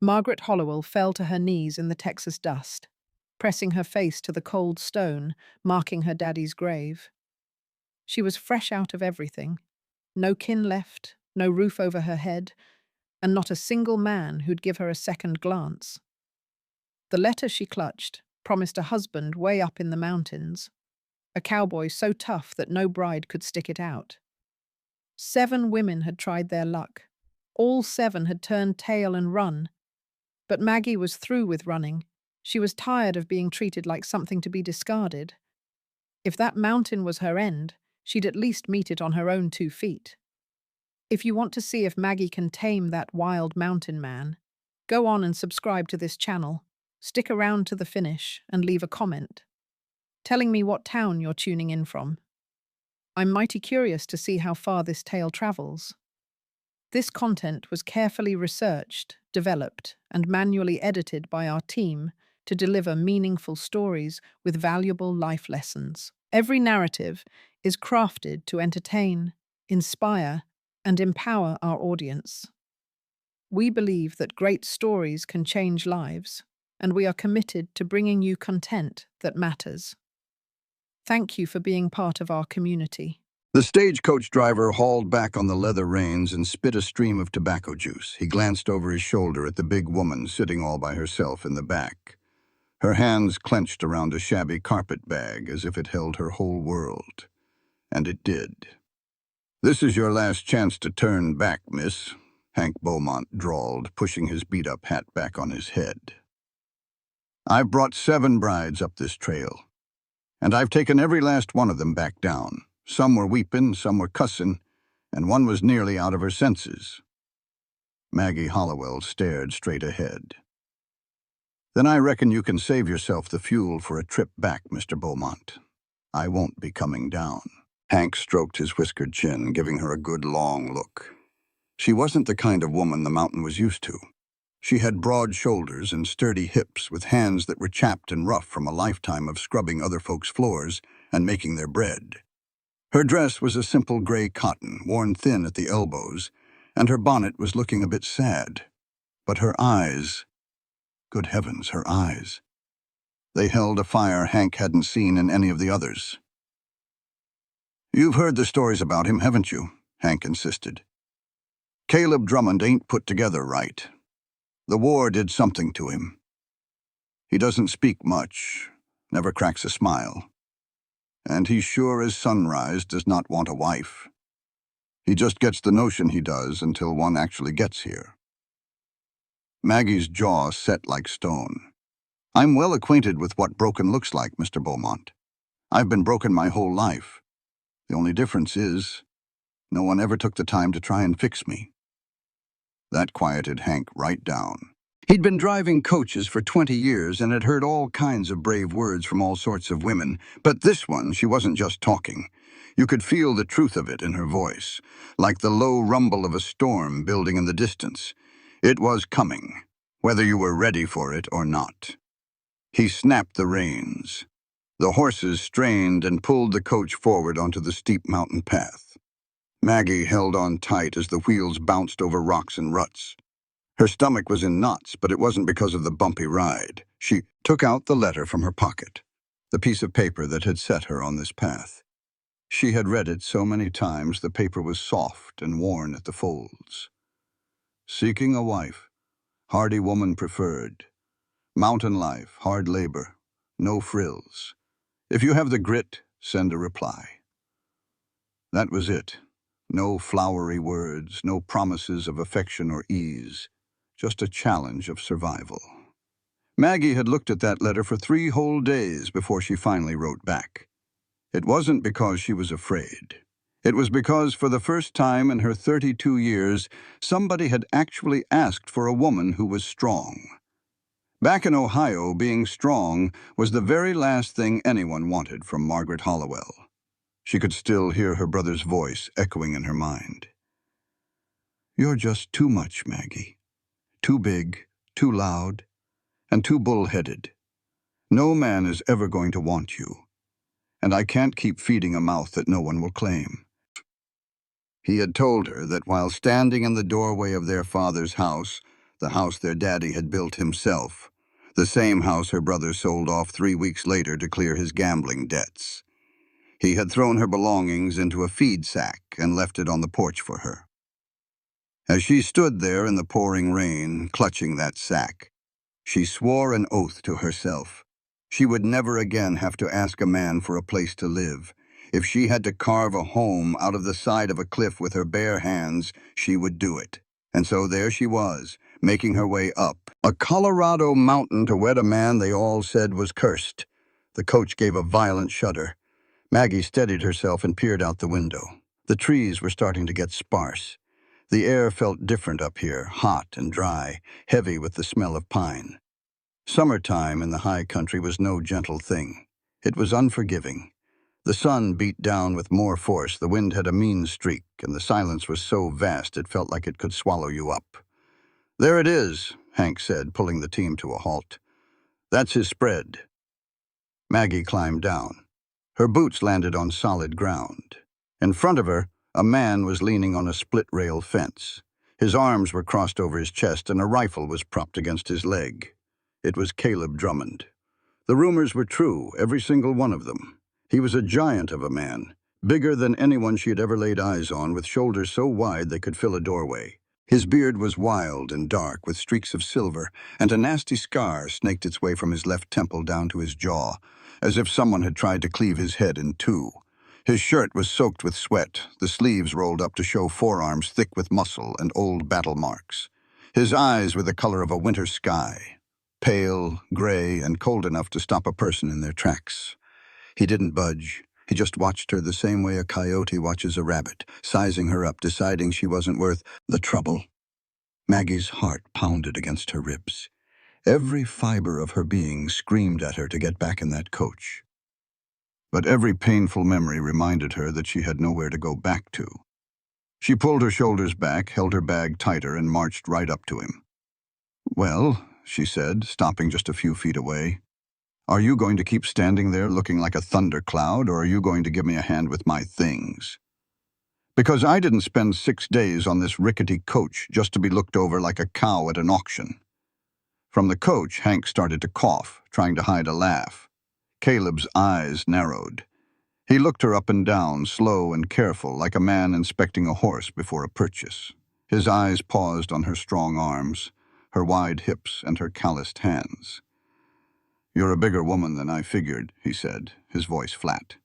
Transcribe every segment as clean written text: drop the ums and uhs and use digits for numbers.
Margaret Hollowell fell to her knees in the Texas dust, pressing her face to the cold stone marking her daddy's grave. She was fresh out of everything. No kin left, no roof over her head, and not a single man who'd give her a second glance. The letter she clutched promised a husband way up in the mountains, a cowboy so tough that no bride could stick it out. 7 women had tried their luck. All 7 had turned tail and run. But Maggie was through with running. She was tired of being treated like something to be discarded. If that mountain was her end, she'd at least meet it on her own 2 feet. If you want to see if Maggie can tame that wild mountain man, go on and subscribe to this channel. Stick around to the finish and leave a comment, telling me what town you're tuning in from. I'm mighty curious to see how far this tale travels. This content was carefully researched, developed, and manually edited by our team to deliver meaningful stories with valuable life lessons. Every narrative is crafted to entertain, inspire, and empower our audience. We believe that great stories can change lives, and we are committed to bringing you content that matters. Thank you for being part of our community. The stagecoach driver hauled back on the leather reins and spit a stream of tobacco juice. He glanced over his shoulder at the big woman sitting all by herself in the back. Her hands clenched around a shabby carpet bag as if it held her whole world. And it did. "This is your last chance to turn back, miss," Hank Beaumont drawled, pushing his beat-up hat back on his head. "I've brought 7 brides up this trail, and I've taken every last one of them back down. Some were weepin', some were cussin', and one was nearly out of her senses." Maggie Hollowell stared straight ahead. "Then I reckon you can save yourself the fuel for a trip back, Mr. Beaumont. I won't be coming down." Hank stroked his whiskered chin, giving her a good long look. She wasn't the kind of woman the mountain was used to. She had broad shoulders and sturdy hips with hands that were chapped and rough from a lifetime of scrubbing other folks' floors and making their bread. Her dress was a simple gray cotton, worn thin at the elbows, and her bonnet was looking a bit sad. But her eyes, good heavens, her eyes. They held a fire Hank hadn't seen in any of the others. "You've heard the stories about him, haven't you?" Hank insisted. "Caleb Drummond ain't put together right. The war did something to him. He doesn't speak much, never cracks a smile. And he sure as sunrise does not want a wife. He just gets the notion he does until one actually gets here." Maggie's jaw set like stone. "I'm well acquainted with what broken looks like, Mr. Beaumont. I've been broken my whole life. The only difference is, no one ever took the time to try and fix me." That quieted Hank right down. He'd been driving coaches for 20 years and had heard all kinds of brave words from all sorts of women, but this one, she wasn't just talking. You could feel the truth of it in her voice, like the low rumble of a storm building in the distance. It was coming, whether you were ready for it or not. He snapped the reins. The horses strained and pulled the coach forward onto the steep mountain path. Maggie held on tight as the wheels bounced over rocks and ruts. Her stomach was in knots, but it wasn't because of the bumpy ride. She took out the letter from her pocket, the piece of paper that had set her on this path. She had read it so many times the paper was soft and worn at the folds. "Seeking a wife. Hardy woman preferred. Mountain life, hard labor. No frills. If you have the grit, send a reply." That was it. No flowery words, no promises of affection or ease. Just a challenge of survival. Maggie had looked at that letter for 3 whole days before she finally wrote back. It wasn't because she was afraid. It was because, for the first time in her 32 years, somebody had actually asked for a woman who was strong. Back in Ohio, being strong was the very last thing anyone wanted from Margaret Hollowell. She could still hear her brother's voice echoing in her mind. "You're just too much, Maggie. Too big, too loud, and too bull-headed. No man is ever going to want you, and I can't keep feeding a mouth that no one will claim." He had told her that while standing in the doorway of their father's house, the house their daddy had built himself, the same house her brother sold off 3 weeks later to clear his gambling debts. He had thrown her belongings into a feed sack and left it on the porch for her. As she stood there in the pouring rain, clutching that sack, she swore an oath to herself. She would never again have to ask a man for a place to live. If she had to carve a home out of the side of a cliff with her bare hands, she would do it. And so there she was, making her way up a Colorado mountain to wed a man they all said was cursed. The coach gave a violent shudder. Maggie steadied herself and peered out the window. The trees were starting to get sparse. The air felt different up here, hot and dry, heavy with the smell of pine. Summertime in the high country was no gentle thing. It was unforgiving. The sun beat down with more force, the wind had a mean streak, and the silence was so vast it felt like it could swallow you up. "There it is," Hank said, pulling the team to a halt. "That's his spread." Maggie climbed down. Her boots landed on solid ground. In front of her, a man was leaning on a split-rail fence. His arms were crossed over his chest and a rifle was propped against his leg. It was Caleb Drummond. The rumors were true, every single one of them. He was a giant of a man, bigger than anyone she had ever laid eyes on, with shoulders so wide they could fill a doorway. His beard was wild and dark, with streaks of silver, and a nasty scar snaked its way from his left temple down to his jaw, as if someone had tried to cleave his head in two. His shirt was soaked with sweat, the sleeves rolled up to show forearms thick with muscle and old battle marks. His eyes were the color of a winter sky, pale, gray, and cold enough to stop a person in their tracks. He didn't budge. He just watched her the same way a coyote watches a rabbit, sizing her up, deciding she wasn't worth the trouble. Maggie's heart pounded against her ribs. Every fiber of her being screamed at her to get back in that coach. But every painful memory reminded her that she had nowhere to go back to. She pulled her shoulders back, held her bag tighter, and marched right up to him. "Well," she said, stopping just a few feet away, "are you going to keep standing there looking like a thundercloud, or are you going to give me a hand with my things? Because I didn't spend 6 days on this rickety coach just to be looked over like a cow at an auction." From the coach, Hank started to cough, trying to hide a laugh. Caleb's eyes narrowed. He looked her up and down, slow and careful, like a man inspecting a horse before a purchase. His eyes paused on her strong arms, her wide hips, and her calloused hands. "You're a bigger woman than I figured," he said, his voice flat.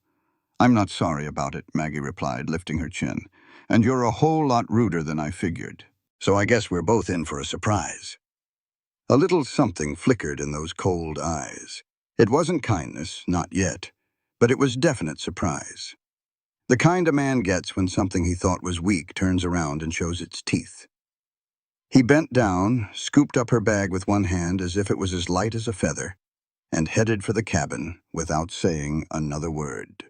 "I'm not sorry about it," Maggie replied, lifting her chin. "And you're a whole lot ruder than I figured. So I guess we're both in for a surprise." A little something flickered in those cold eyes. It wasn't kindness, not yet, but it was definite surprise. The kind a man gets when something he thought was weak turns around and shows its teeth. He bent down, scooped up her bag with one hand as if it was as light as a feather, and headed for the cabin without saying another word.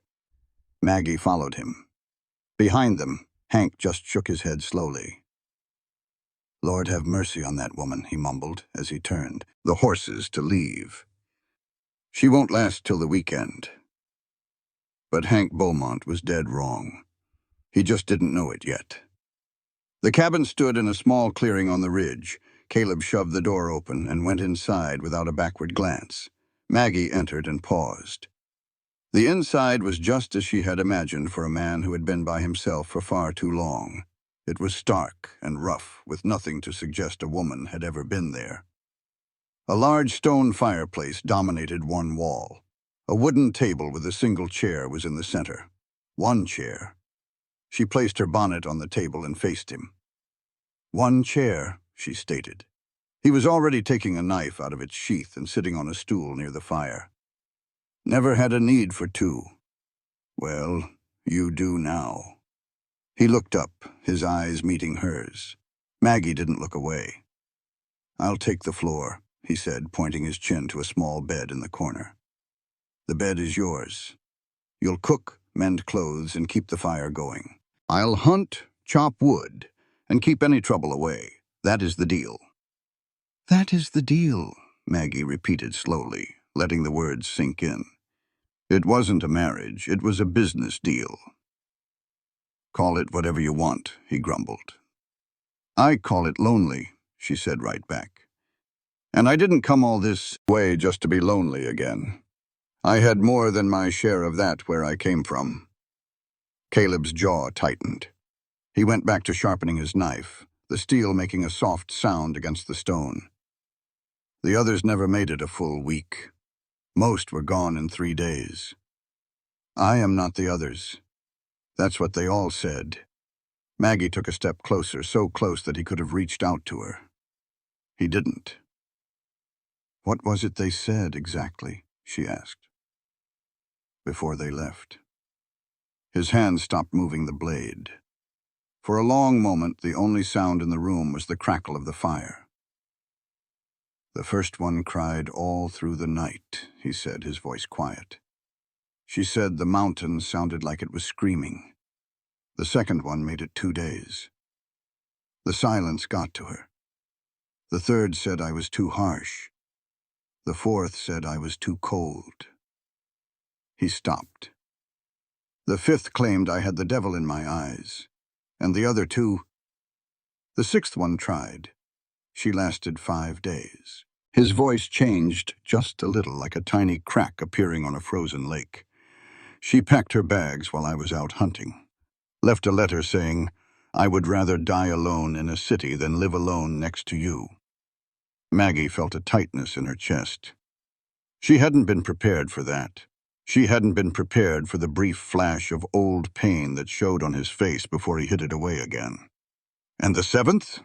Maggie followed him. Behind them, Hank just shook his head slowly. "Lord have mercy on that woman," he mumbled as he turned the horses to leave. "She won't last till the weekend." But Hank Beaumont was dead wrong. He just didn't know it yet. The cabin stood in a small clearing on the ridge. Caleb shoved the door open and went inside without a backward glance. Maggie entered and paused. The inside was just as she had imagined for a man who had been by himself for far too long. It was stark and rough, with nothing to suggest a woman had ever been there. A large stone fireplace dominated one wall. A wooden table with a single chair was in the center. One chair. She placed her bonnet on the table and faced him. "One chair," she stated. He was already taking a knife out of its sheath and sitting on a stool near the fire. "Never had a need for two." "Well, you do now." He looked up, his eyes meeting hers. Maggie didn't look away. "I'll take the floor," he said, pointing his chin to a small bed in the corner. "The bed is yours. You'll cook, mend clothes, and keep the fire going. I'll hunt, chop wood, and keep any trouble away. That is the deal." "That is the deal," Maggie repeated slowly, letting the words sink in. "It wasn't a marriage, it was a business deal." "Call it whatever you want," he grumbled. "I call it lonely," she said right back. And I didn't come all this way just to be lonely again. I had more than my share of that where I came from. Caleb's jaw tightened. He went back to sharpening his knife, the steel making a soft sound against the stone. The others never made it a full week. Most were gone in 3 days. I am not the others. That's what they all said. Maggie took a step closer, so close that he could have reached out to her. He didn't. What was it they said exactly? She asked. Before they left. His hand stopped moving the blade. For a long moment, the only sound in the room was the crackle of the fire. The first one cried all through the night, he said, his voice quiet. She said the mountain sounded like it was screaming. The second one made it 2 days. The silence got to her. The third said I was too harsh. The fourth said I was too cold. He stopped. The fifth claimed I had the devil in my eyes. And the other two... The sixth one tried. She lasted 5 days. His voice changed just a little, like a tiny crack appearing on a frozen lake. She packed her bags while I was out hunting. Left a letter saying, I would rather die alone in a city than live alone next to you. Maggie felt a tightness in her chest. She hadn't been prepared for that. She hadn't been prepared for the brief flash of old pain that showed on his face before he hid it away again. And the seventh?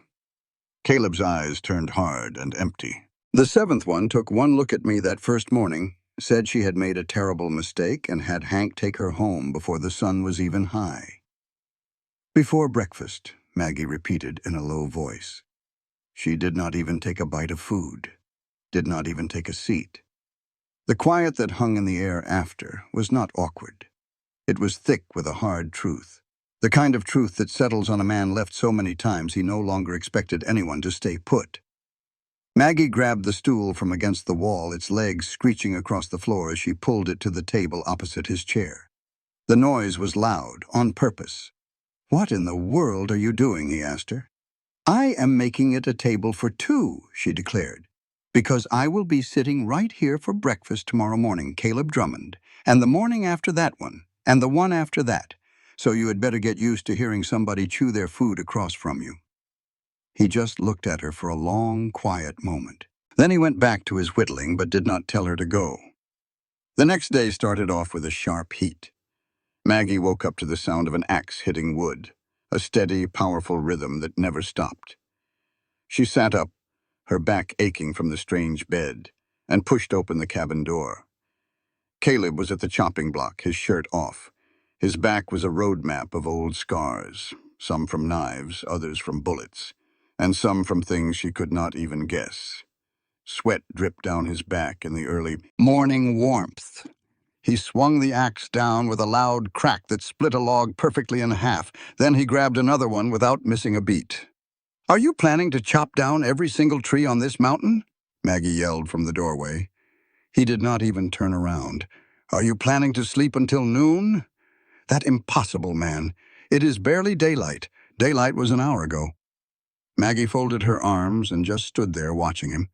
Caleb's eyes turned hard and empty. The seventh one took one look at me that first morning, said she had made a terrible mistake and had Hank take her home before the sun was even high. Before breakfast, Maggie repeated in a low voice. She did not even take a bite of food, did not even take a seat. The quiet that hung in the air after was not awkward. It was thick with a hard truth, the kind of truth that settles on a man left so many times he no longer expected anyone to stay put. Maggie grabbed the stool from against the wall, its legs screeching across the floor as she pulled it to the table opposite his chair. The noise was loud, on purpose. What in the world are you doing? He asked her. I am making it a table for 2, she declared, because I will be sitting right here for breakfast tomorrow morning, Caleb Drummond, and the morning after that one, and the one after that, so you had better get used to hearing somebody chew their food across from you. He just looked at her for a long, quiet moment. Then he went back to his whittling, but did not tell her to go. The next day started off with a sharp heat. Maggie woke up to the sound of an axe hitting wood, a steady, powerful rhythm that never stopped. She sat up, her back aching from the strange bed, and pushed open the cabin door. Caleb was at the chopping block, his shirt off. His back was a road map of old scars, some from knives, others from bullets, and some from things she could not even guess. Sweat dripped down his back in the early morning warmth. He swung the axe down with a loud crack that split a log perfectly in half. Then he grabbed another one without missing a beat. Are you planning to chop down every single tree on this mountain? Maggie yelled from the doorway. He did not even turn around. Are you planning to sleep until noon? That impossible, man. It is barely daylight. Daylight was an hour ago. Maggie folded her arms and just stood there watching him.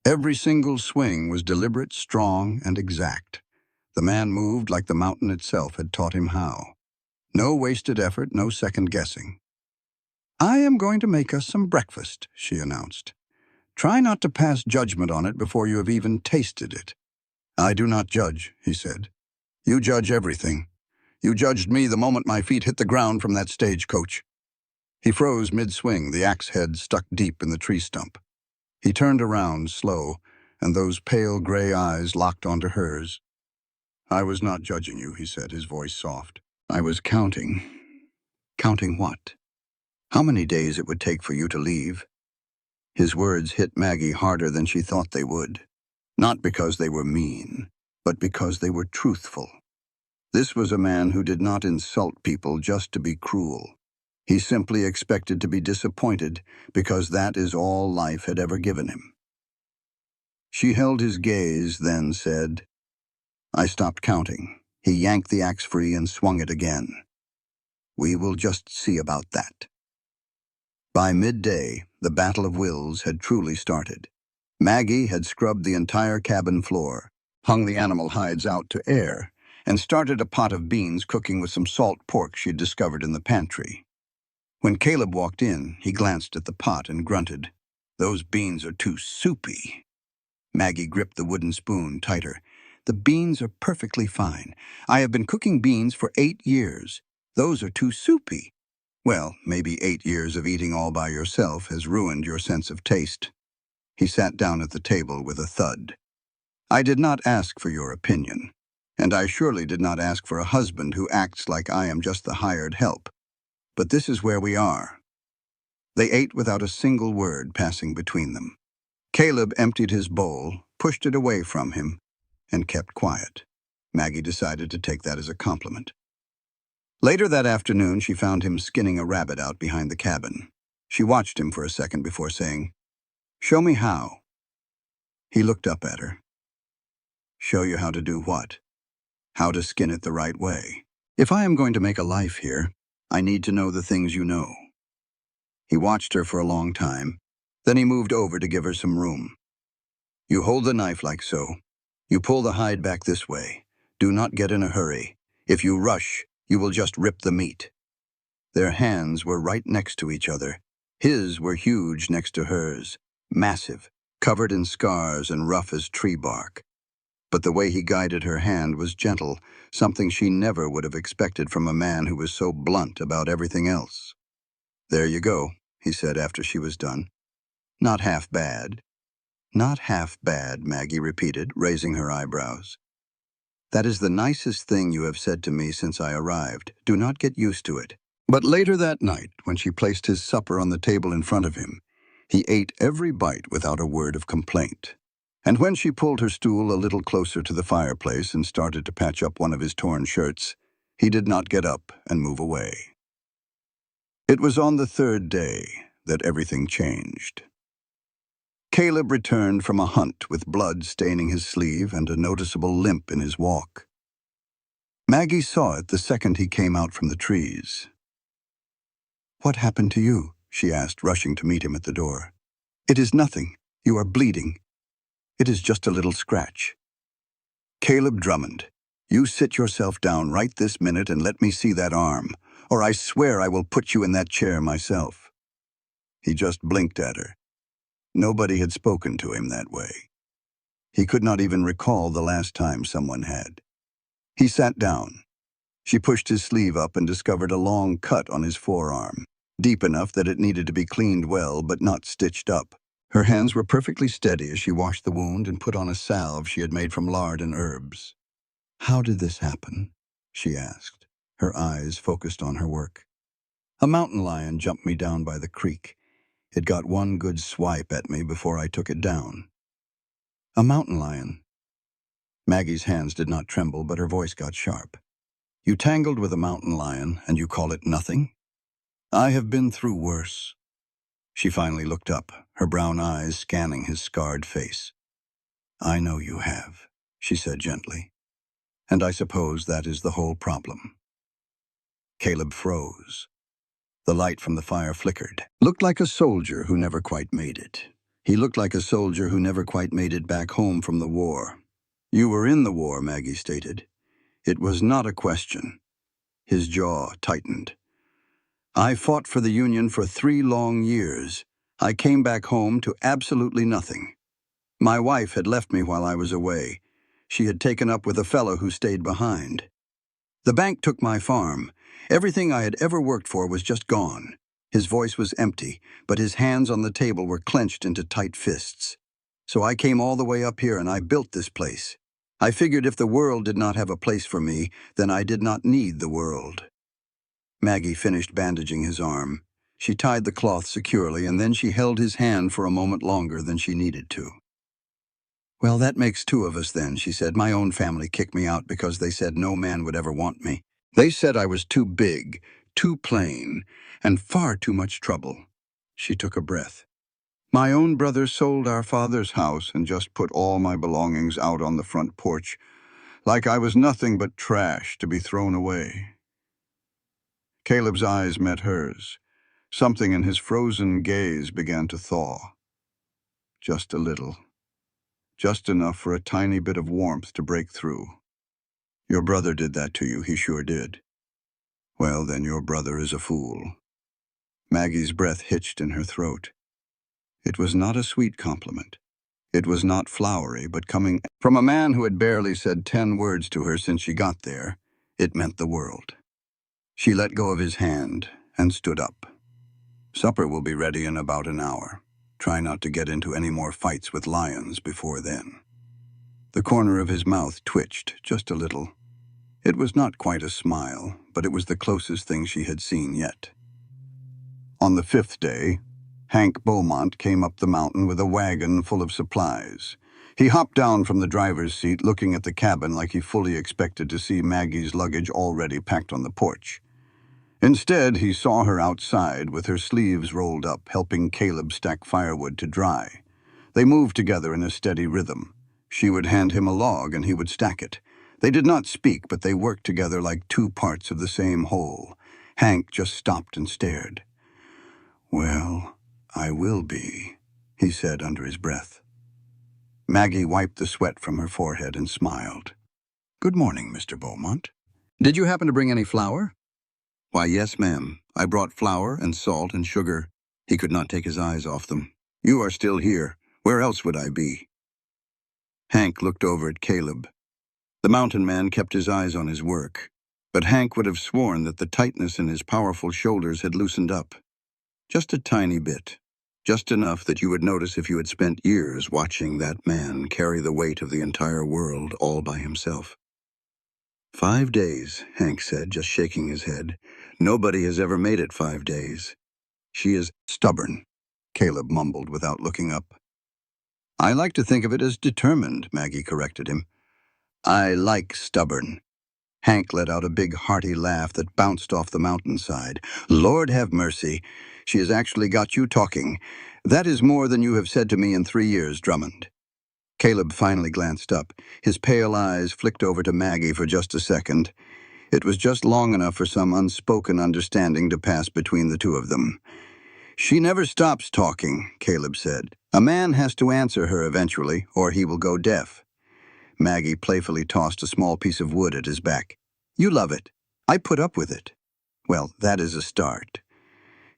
Every single swing was deliberate, strong, and exact. The man moved like the mountain itself had taught him how. No wasted effort, no second guessing. I am going to make us some breakfast, she announced. Try not to pass judgment on it before you have even tasted it. I do not judge, he said. You judge everything. You judged me the moment my feet hit the ground from that stagecoach. He froze mid-swing, the axe head stuck deep in the tree stump. He turned around, slow, and those pale gray eyes locked onto hers. I was not judging you, he said, his voice soft. I was counting. Counting what? How many days it would take for you to leave? His words hit Maggie harder than she thought they would. Not because they were mean, but because they were truthful. This was a man who did not insult people just to be cruel. He simply expected to be disappointed because that is all life had ever given him. She held his gaze, then said, I stopped counting. He yanked the axe free and swung it again. We will just see about that. By midday, the battle of wills had truly started. Maggie had scrubbed the entire cabin floor, hung the animal hides out to air, and started a pot of beans cooking with some salt pork she'd discovered in the pantry. When Caleb walked in, he glanced at the pot and grunted, "Those beans are too soupy." Maggie gripped the wooden spoon tighter. "The beans are perfectly fine. I have been cooking beans for 8 years. Those are too soupy." "Well, maybe 8 years of eating all by yourself has ruined your sense of taste." He sat down at the table with a thud. "I did not ask for your opinion, and I surely did not ask for a husband who acts like I am just the hired help. But this is where we are." They ate without a single word passing between them. Caleb emptied his bowl, pushed it away from him, and kept quiet. Maggie decided to take that as a compliment. Later that afternoon, she found him skinning a rabbit out behind the cabin. She watched him for a second before saying, "Show me how." He looked up at her. "Show you how to do what?" "How to skin it the right way. If I am going to make a life here, I need to know the things you know." He watched her for a long time. Then he moved over to give her some room. "You hold the knife like so. You pull the hide back this way. Do not get in a hurry. If you rush, you will just rip the meat." Their hands were right next to each other. His were huge next to hers, massive, covered in scars and rough as tree bark. But the way he guided her hand was gentle, something she never would have expected from a man who was so blunt about everything else. "There you go," he said after she was done. "Not half bad." "Not half bad," Maggie repeated, raising her eyebrows. "That is the nicest thing you have said to me since I arrived. Do not get used to it." But later that night, when she placed his supper on the table in front of him, he ate every bite without a word of complaint. And when she pulled her stool a little closer to the fireplace and started to patch up one of his torn shirts, he did not get up and move away. It was on the third day that everything changed. Caleb returned from a hunt with blood staining his sleeve and a noticeable limp in his walk. Maggie saw it the second he came out from the trees. "What happened to you?" she asked, rushing to meet him at the door. "It is nothing. You are bleeding." "It is just a little scratch." Caleb Drummond, you sit yourself down right this minute and let me see that arm, or I swear I will put you in that chair myself. He just blinked at her. Nobody had spoken to him that way. He could not even recall the last time someone had. He sat down. She pushed his sleeve up and discovered a long cut on his forearm, deep enough that it needed to be cleaned well but not stitched up. Her hands were perfectly steady as she washed the wound and put on a salve she had made from lard and herbs. "How did this happen?" she asked, her eyes focused on her work. "A mountain lion jumped me down by the creek. It got one good swipe at me before I took it down." "A mountain lion?" Maggie's hands did not tremble, but her voice got sharp. "You tangled with a mountain lion, and you call it nothing? I have been through worse." She finally looked up, her brown eyes scanning his scarred face. "I know you have," she said gently. "And I suppose that is the whole problem." Caleb froze. The light from the fire flickered. "Looked like a soldier who never quite made it. He looked like a soldier who never quite made it back home from the war." "You were in the war," Maggie stated. "It was not a question." His jaw tightened. "I fought for the Union for 3 long years. I came back home to absolutely nothing. My wife had left me while I was away. She had taken up with a fellow who stayed behind. The bank took my farm. Everything I had ever worked for was just gone." His voice was empty, but his hands on the table were clenched into tight fists. "So I came all the way up here and I built this place. I figured if the world did not have a place for me, then I did not need the world." Maggie finished bandaging his arm. She tied the cloth securely, and then she held his hand for a moment longer than she needed to. "Well, that makes 2 of us then," she said. "My own family kicked me out because they said no man would ever want me. They said I was too big, too plain, and far too much trouble." She took a breath. "My own brother sold our father's house and just put all my belongings out on the front porch, like I was nothing but trash to be thrown away." Caleb's eyes met hers. Something in his frozen gaze began to thaw. Just a little. Just enough for a tiny bit of warmth to break through. Your brother did that to you, he sure did. Well, then your brother is a fool. Maggie's breath hitched in her throat. It was not a sweet compliment. It was not flowery, but coming from a man who had barely said 10 words to her since she got there, it meant the world. She let go of his hand and stood up. Supper will be ready in about an hour. Try not to get into any more fights with lions before then. The corner of his mouth twitched just a little. It was not quite a smile, but it was the closest thing she had seen yet. On the 5th day, Hank Beaumont came up the mountain with a wagon full of supplies. He hopped down from the driver's seat, looking at the cabin like he fully expected to see Maggie's luggage already packed on the porch. Instead, he saw her outside with her sleeves rolled up, helping Caleb stack firewood to dry. They moved together in a steady rhythm. She would hand him a log and he would stack it. They did not speak, but they worked together like two parts of the same whole. Hank just stopped and stared. "Well, I will be," he said under his breath. Maggie wiped the sweat from her forehead and smiled. "Good morning, Mr. Beaumont. Did you happen to bring any flour?" "Why, yes, ma'am. I brought flour and salt and sugar." He could not take his eyes off them. "You are still here. Where else would I be?" Hank looked over at Caleb. The mountain man kept his eyes on his work, but Hank would have sworn that the tightness in his powerful shoulders had loosened up. Just a tiny bit. Just enough that you would notice if you had spent years watching that man carry the weight of the entire world all by himself. 5 days, Hank said, just shaking his head. Nobody has ever made it 5 days. She is stubborn, Caleb mumbled without looking up. I like to think of it as determined, Maggie corrected him. I like stubborn. Hank let out a big hearty laugh that bounced off the mountainside. Lord have mercy. She has actually got you talking. That is more than you have said to me in 3 years, Drummond. Caleb finally glanced up. His pale eyes flicked over to Maggie for just a second. It was just long enough for some unspoken understanding to pass between the two of them. She never stops talking, Caleb said. A man has to answer her eventually, or he will go deaf. Maggie playfully tossed a small piece of wood at his back. You love it. I put up with it. Well, that is a start.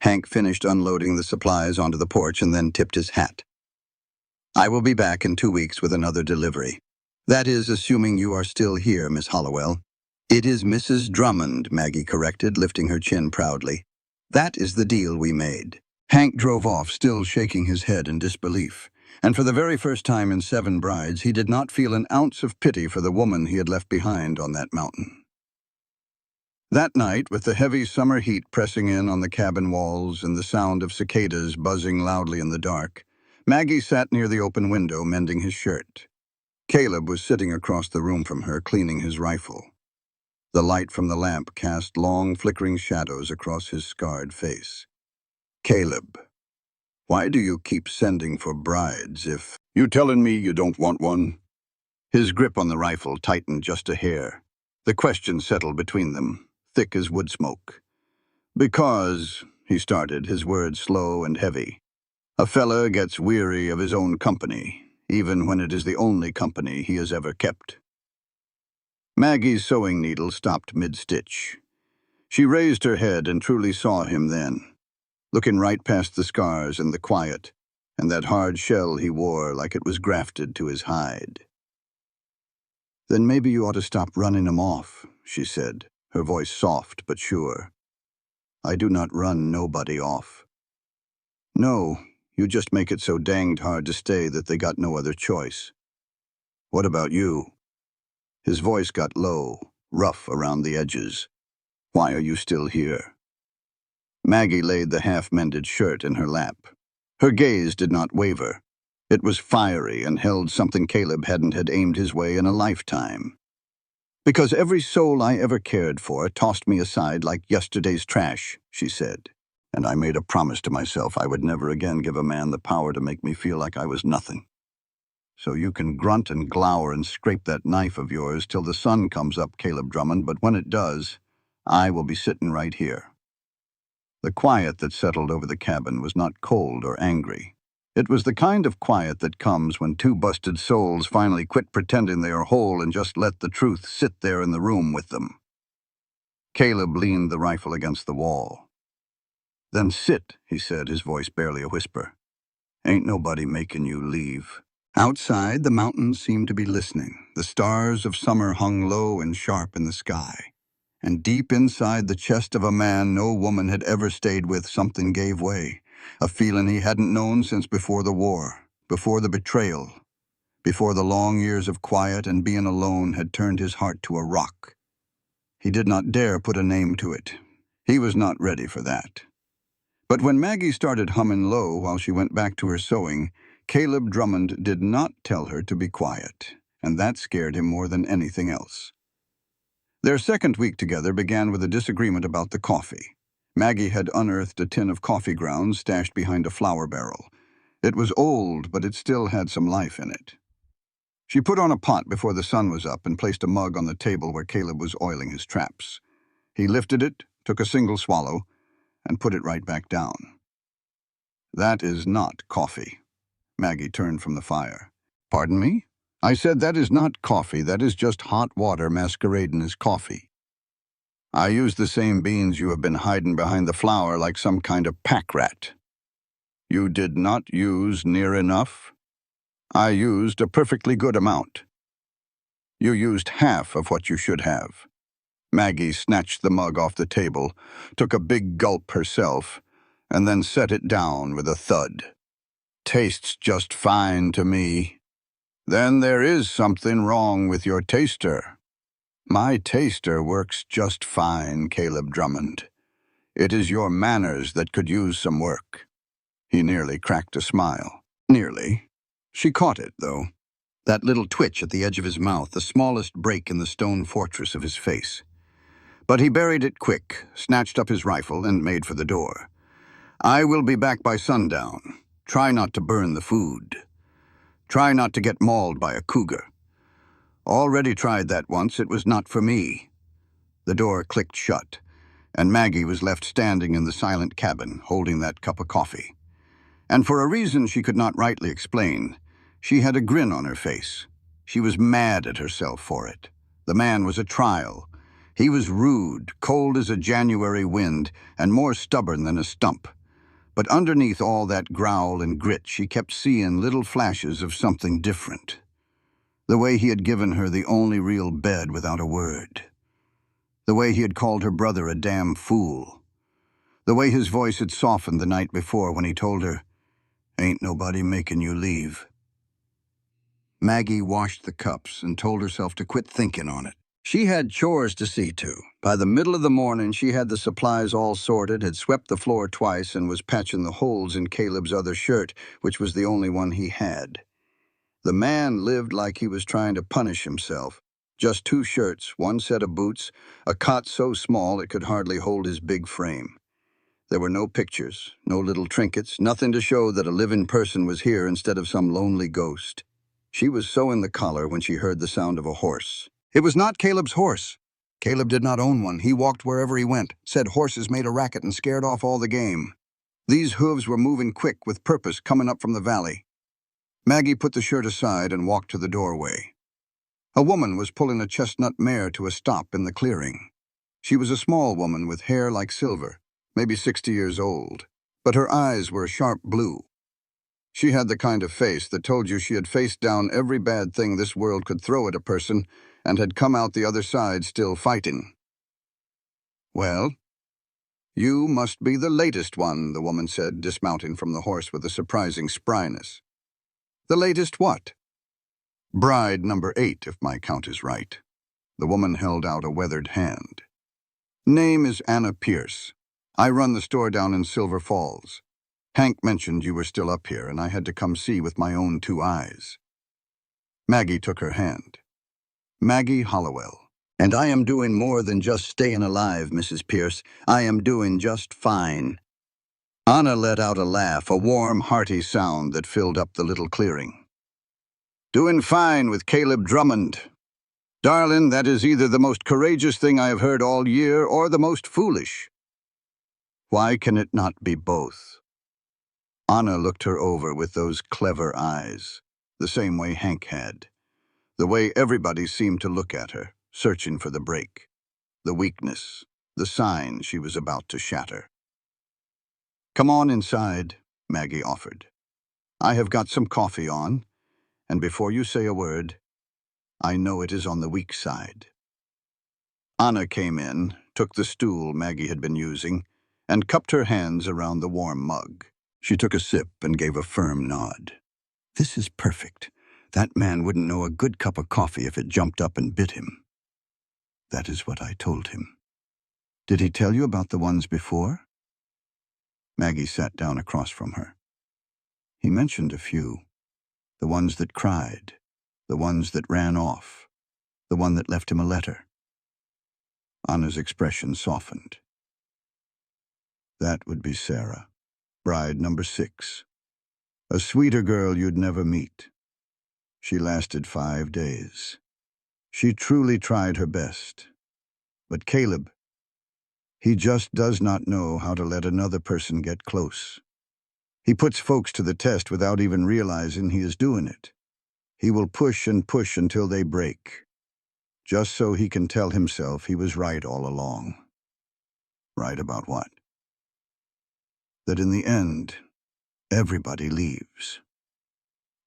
Hank finished unloading the supplies onto the porch and then tipped his hat. I will be back in 2 weeks with another delivery. That is, assuming you are still here, Miss Hollowell. It is Mrs. Drummond, Maggie corrected, lifting her chin proudly. That is the deal we made. Hank drove off, still shaking his head in disbelief. And for the very first time in 7 brides, he did not feel an ounce of pity for the woman he had left behind on that mountain. That night, with the heavy summer heat pressing in on the cabin walls and the sound of cicadas buzzing loudly in the dark, Maggie sat near the open window mending his shirt. Caleb was sitting across the room from her, cleaning his rifle. The light from the lamp cast long, flickering shadows across his scarred face. Caleb, why do you keep sending for brides if... You telling me you don't want one? His grip on the rifle tightened just a hair. The question settled between them, thick as wood smoke. Because, he started, his words slow and heavy, a fella gets weary of his own company, even when it is the only company he has ever kept. Maggie's sewing needle stopped mid-stitch. She raised her head and truly saw him then, looking right past the scars and the quiet, and that hard shell he wore like it was grafted to his hide. Then maybe you ought to stop running him off, she said, her voice soft but sure. I do not run nobody off. No, you just make it so danged hard to stay that they got no other choice. What about you? His voice got low, rough around the edges. Why are you still here? Maggie laid the half-mended shirt in her lap. Her gaze did not waver. It was fiery and held something Caleb hadn't had aimed his way in a lifetime. Because every soul I ever cared for tossed me aside like yesterday's trash, she said. And I made a promise to myself I would never again give a man the power to make me feel like I was nothing. So you can grunt and glower and scrape that knife of yours till the sun comes up, Caleb Drummond, but when it does, I will be sitting right here. The quiet that settled over the cabin was not cold or angry. It was the kind of quiet that comes when two busted souls finally quit pretending they are whole and just let the truth sit there in the room with them. Caleb leaned the rifle against the wall. "Then sit," he said, his voice barely a whisper. "Ain't nobody making you leave." Outside, the mountains seemed to be listening. The stars of summer hung low and sharp in the sky. And deep inside the chest of a man no woman had ever stayed with, something gave way. A feeling he hadn't known since before the war, before the betrayal, before the long years of quiet and being alone had turned his heart to a rock. He did not dare put a name to it. He was not ready for that. But when Maggie started humming low while she went back to her sewing, Caleb Drummond did not tell her to be quiet, and that scared him more than anything else. Their second week together began with a disagreement about the coffee. Maggie had unearthed a tin of coffee grounds stashed behind a flour barrel. It was old, but it still had some life in it. She put on a pot before the sun was up and placed a mug on the table where Caleb was oiling his traps. He lifted it, took a single swallow, and put it right back down. "That is not coffee." Maggie turned from the fire. "Pardon me?" "I said that is not coffee. That is just hot water masquerading as coffee. I used the same beans you have been hiding behind the flour like some kind of pack rat." "You did not use near enough." "I used a perfectly good amount." "You used half of what you should have." Maggie snatched the mug off the table, took a big gulp herself, and then set it down with a thud. "Tastes just fine to me." "Then there is something wrong with your taster." "My taster works just fine, Caleb Drummond. It is your manners that could use some work." He nearly cracked a smile. Nearly. She caught it, though. That little twitch at the edge of his mouth, the smallest break in the stone fortress of his face. But he buried it quick, snatched up his rifle, and made for the door. "I will be back by sundown. Try not to burn the food. Try not to get mauled by a cougar. Already tried that once. It was not for me." The door clicked shut, and Maggie was left standing in the silent cabin, holding that cup of coffee. And for a reason she could not rightly explain, she had a grin on her face. She was mad at herself for it. The man was a trial. He was rude, cold as a January wind, and more stubborn than a stump. But underneath all that growl and grit, she kept seeing little flashes of something different. The way he had given her the only real bed without a word. The way he had called her brother a damn fool. The way his voice had softened the night before when he told her, "Ain't nobody making you leave." Maggie washed the cups and told herself to quit thinking on it. She had chores to see to. By the middle of the morning, she had the supplies all sorted, had swept the floor twice, and was patching the holes in Caleb's other shirt, which was the only one he had. The man lived like he was trying to punish himself. Just 2 shirts, 1 set of boots, a cot so small it could hardly hold his big frame. There were no pictures, no little trinkets, nothing to show that a living person was here instead of some lonely ghost. She was so in the collar when she heard the sound of a horse. It was not Caleb's horse. Caleb did not own one. He walked wherever he went, said horses made a racket and scared off all the game. These hooves were moving quick with purpose coming up from the valley. Maggie put the shirt aside and walked to the doorway. A woman was pulling a chestnut mare to a stop in the clearing. She was a small woman with hair like silver, maybe 60 years old, but her eyes were a sharp blue. She had the kind of face that told you she had faced down every bad thing this world could throw at a person and had come out the other side still fighting. "Well, you must be the latest one," the woman said, dismounting from the horse with a surprising spryness. "The latest what?" "Bride number 8, if my count is right." The woman held out a weathered hand. "Name is Anna Pierce. I run the store down in Silver Falls. Hank mentioned you were still up here, and I had to come see with my own 2 eyes." Maggie took her hand. "Maggie Hollowell. And I am doing more than just staying alive, Mrs. Pierce. I am doing just fine." Anna let out a laugh, a warm, hearty sound that filled up the little clearing. "Doing fine with Caleb Drummond. Darling, that is either the most courageous thing I have heard all year or the most foolish." Why can it not be both? Anna looked her over with those clever eyes, the same way Hank had, the way everybody seemed to look at her, searching for the break, the weakness, the sign she was about to shatter. "Come on inside," Maggie offered. "I have got some coffee on, and before you say a word, I know it is on the weak side." Anna came in, took the stool Maggie had been using, and cupped her hands around the warm mug. She took a sip and gave a firm nod. "This is perfect. That man wouldn't know a good cup of coffee if it jumped up and bit him." "That is what I told him." "Did he tell you about the ones before?" Maggie sat down across from her. "He mentioned a few. The ones that cried, the ones that ran off, the one that left him a letter." Anna's expression softened. "That would be Sarah, bride number 6. A sweeter girl you'd never meet. She lasted 5 days. She truly tried her best. But Caleb, he just does not know how to let another person get close. He puts folks to the test without even realizing he is doing it. He will push and push until they break, just so he can tell himself he was right all along." "Right about what?" "That in the end, everybody leaves."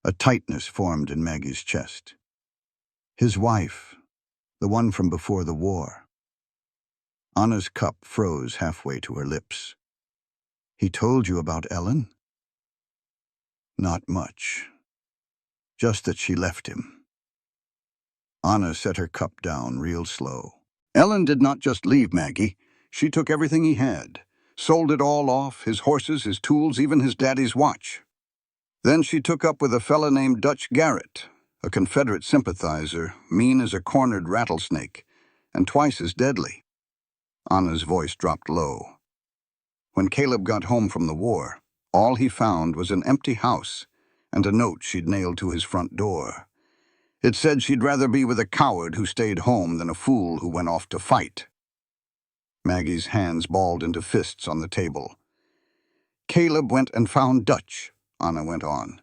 A tightness formed in Maggie's chest. His wife, the one from before the war. Anna's cup froze halfway to her lips. "He told you about Ellen?" "Not much. Just that she left him." Anna set her cup down real slow. "Ellen did not just leave Maggie. She took everything he had, sold it all off, his horses, his tools, even his daddy's watch. Then she took up with a fella named Dutch Garrett, a Confederate sympathizer, mean as a cornered rattlesnake, and twice as deadly." Anna's voice dropped low. "When Caleb got home from the war, all he found was an empty house and a note she'd nailed to his front door. It said she'd rather be with a coward who stayed home than a fool who went off to fight." Maggie's hands balled into fists on the table. "Caleb went and found Dutch," Anna went on.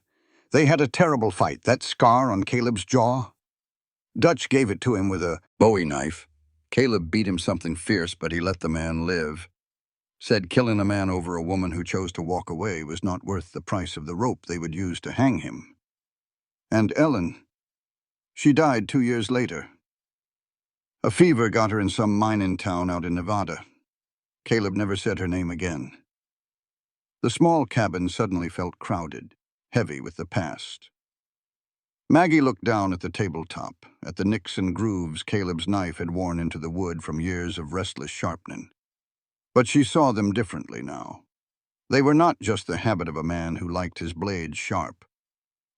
"They had a terrible fight, that scar on Caleb's jaw. Dutch gave it to him with a Bowie knife. Caleb beat him something fierce, but he let the man live. Said killing a man over a woman who chose to walk away was not worth the price of the rope they would use to hang him. And Ellen, she died 2 years later. A fever got her in some mining town out in Nevada. Caleb never said her name again." The small cabin suddenly felt crowded, heavy with the past. Maggie looked down at the tabletop, at the nicks and grooves Caleb's knife had worn into the wood from years of restless sharpening. But she saw them differently now. They were not just the habit of a man who liked his blade sharp.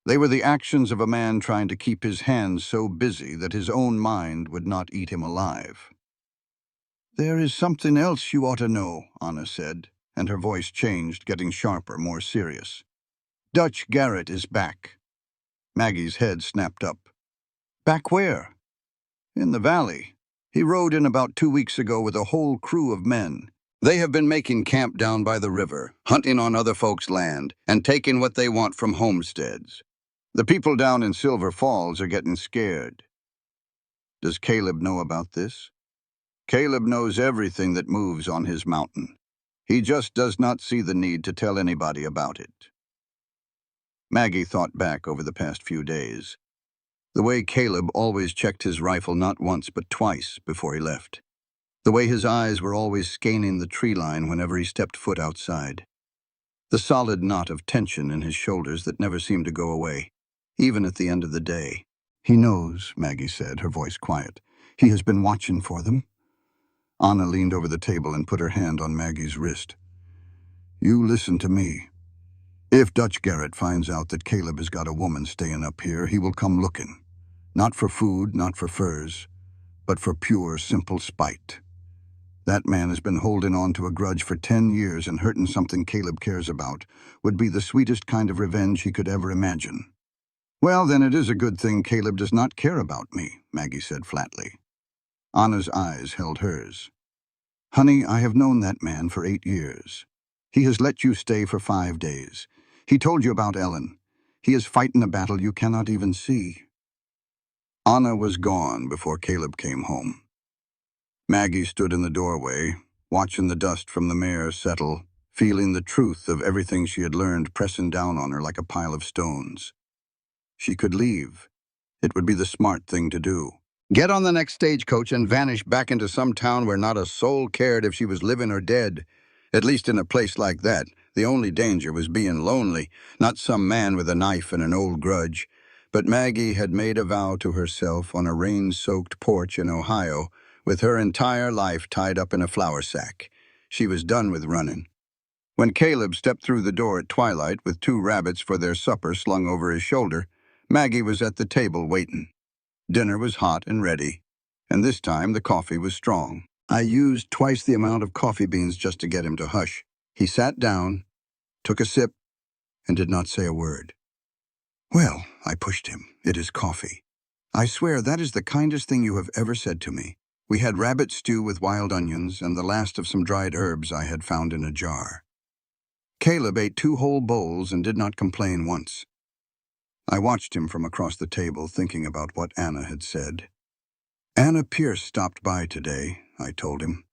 They were the actions of a man trying to keep his hands so busy that his own mind would not eat him alive. "There is something else you ought to know," Anna said, and her voice changed, getting sharper, more serious. "Dutch Garrett is back." Maggie's head snapped up. "Back where?" "In the valley. He rode in about 2 weeks ago with a whole crew of men. They have been making camp down by the river, hunting on other folks' land, and taking what they want from homesteads. The people down in Silver Falls are getting scared." "Does Caleb know about this?" "Caleb knows everything that moves on his mountain. He just does not see the need to tell anybody about it." Maggie thought back over the past few days. The way Caleb always checked his rifle not once but twice before he left. The way his eyes were always scanning the tree line whenever he stepped foot outside. The solid knot of tension in his shoulders that never seemed to go away, even at the end of the day. "He knows," Maggie said, her voice quiet. "He has been watching for them." Anna leaned over the table and put her hand on Maggie's wrist. "You listen to me. If Dutch Garrett finds out that Caleb has got a woman staying up here, he will come looking. Not for food, not for furs, but for pure, simple spite. That man has been holding on to a grudge for 10 years, and hurting something Caleb cares about would be the sweetest kind of revenge he could ever imagine." "Well, then it is a good thing Caleb does not care about me," Maggie said flatly. Anna's eyes held hers. Honey, I have known that man for 8 years. He has let you stay for 5 days. He told you about Ellen. He is fighting a battle you cannot even see. Anna was gone before Caleb came home. Maggie stood in the doorway, watching the dust from the mare settle, feeling the truth of everything she had learned pressing down on her like a pile of stones. She could leave. It would be the smart thing to do. Get on the next stagecoach and vanish back into some town where not a soul cared if she was living or dead. At least in a place like that, the only danger was being lonely, not some man with a knife and an old grudge. But Maggie had made a vow to herself on a rain-soaked porch in Ohio, with her entire life tied up in a flour sack. She was done with running. When Caleb stepped through the door at twilight with 2 rabbits for their supper slung over his shoulder, Maggie was at the table waiting. Dinner was hot and ready, and this time the coffee was strong. I used twice the amount of coffee beans just to get him to hush. He sat down, took a sip, and did not say a word. Well, I pushed him. It is coffee. I swear that is the kindest thing you have ever said to me. We had rabbit stew with wild onions and the last of some dried herbs I had found in a jar. Caleb ate 2 whole bowls and did not complain once. I watched him from across the table, thinking about what Anna had said. Anna Pierce stopped by today, I told him.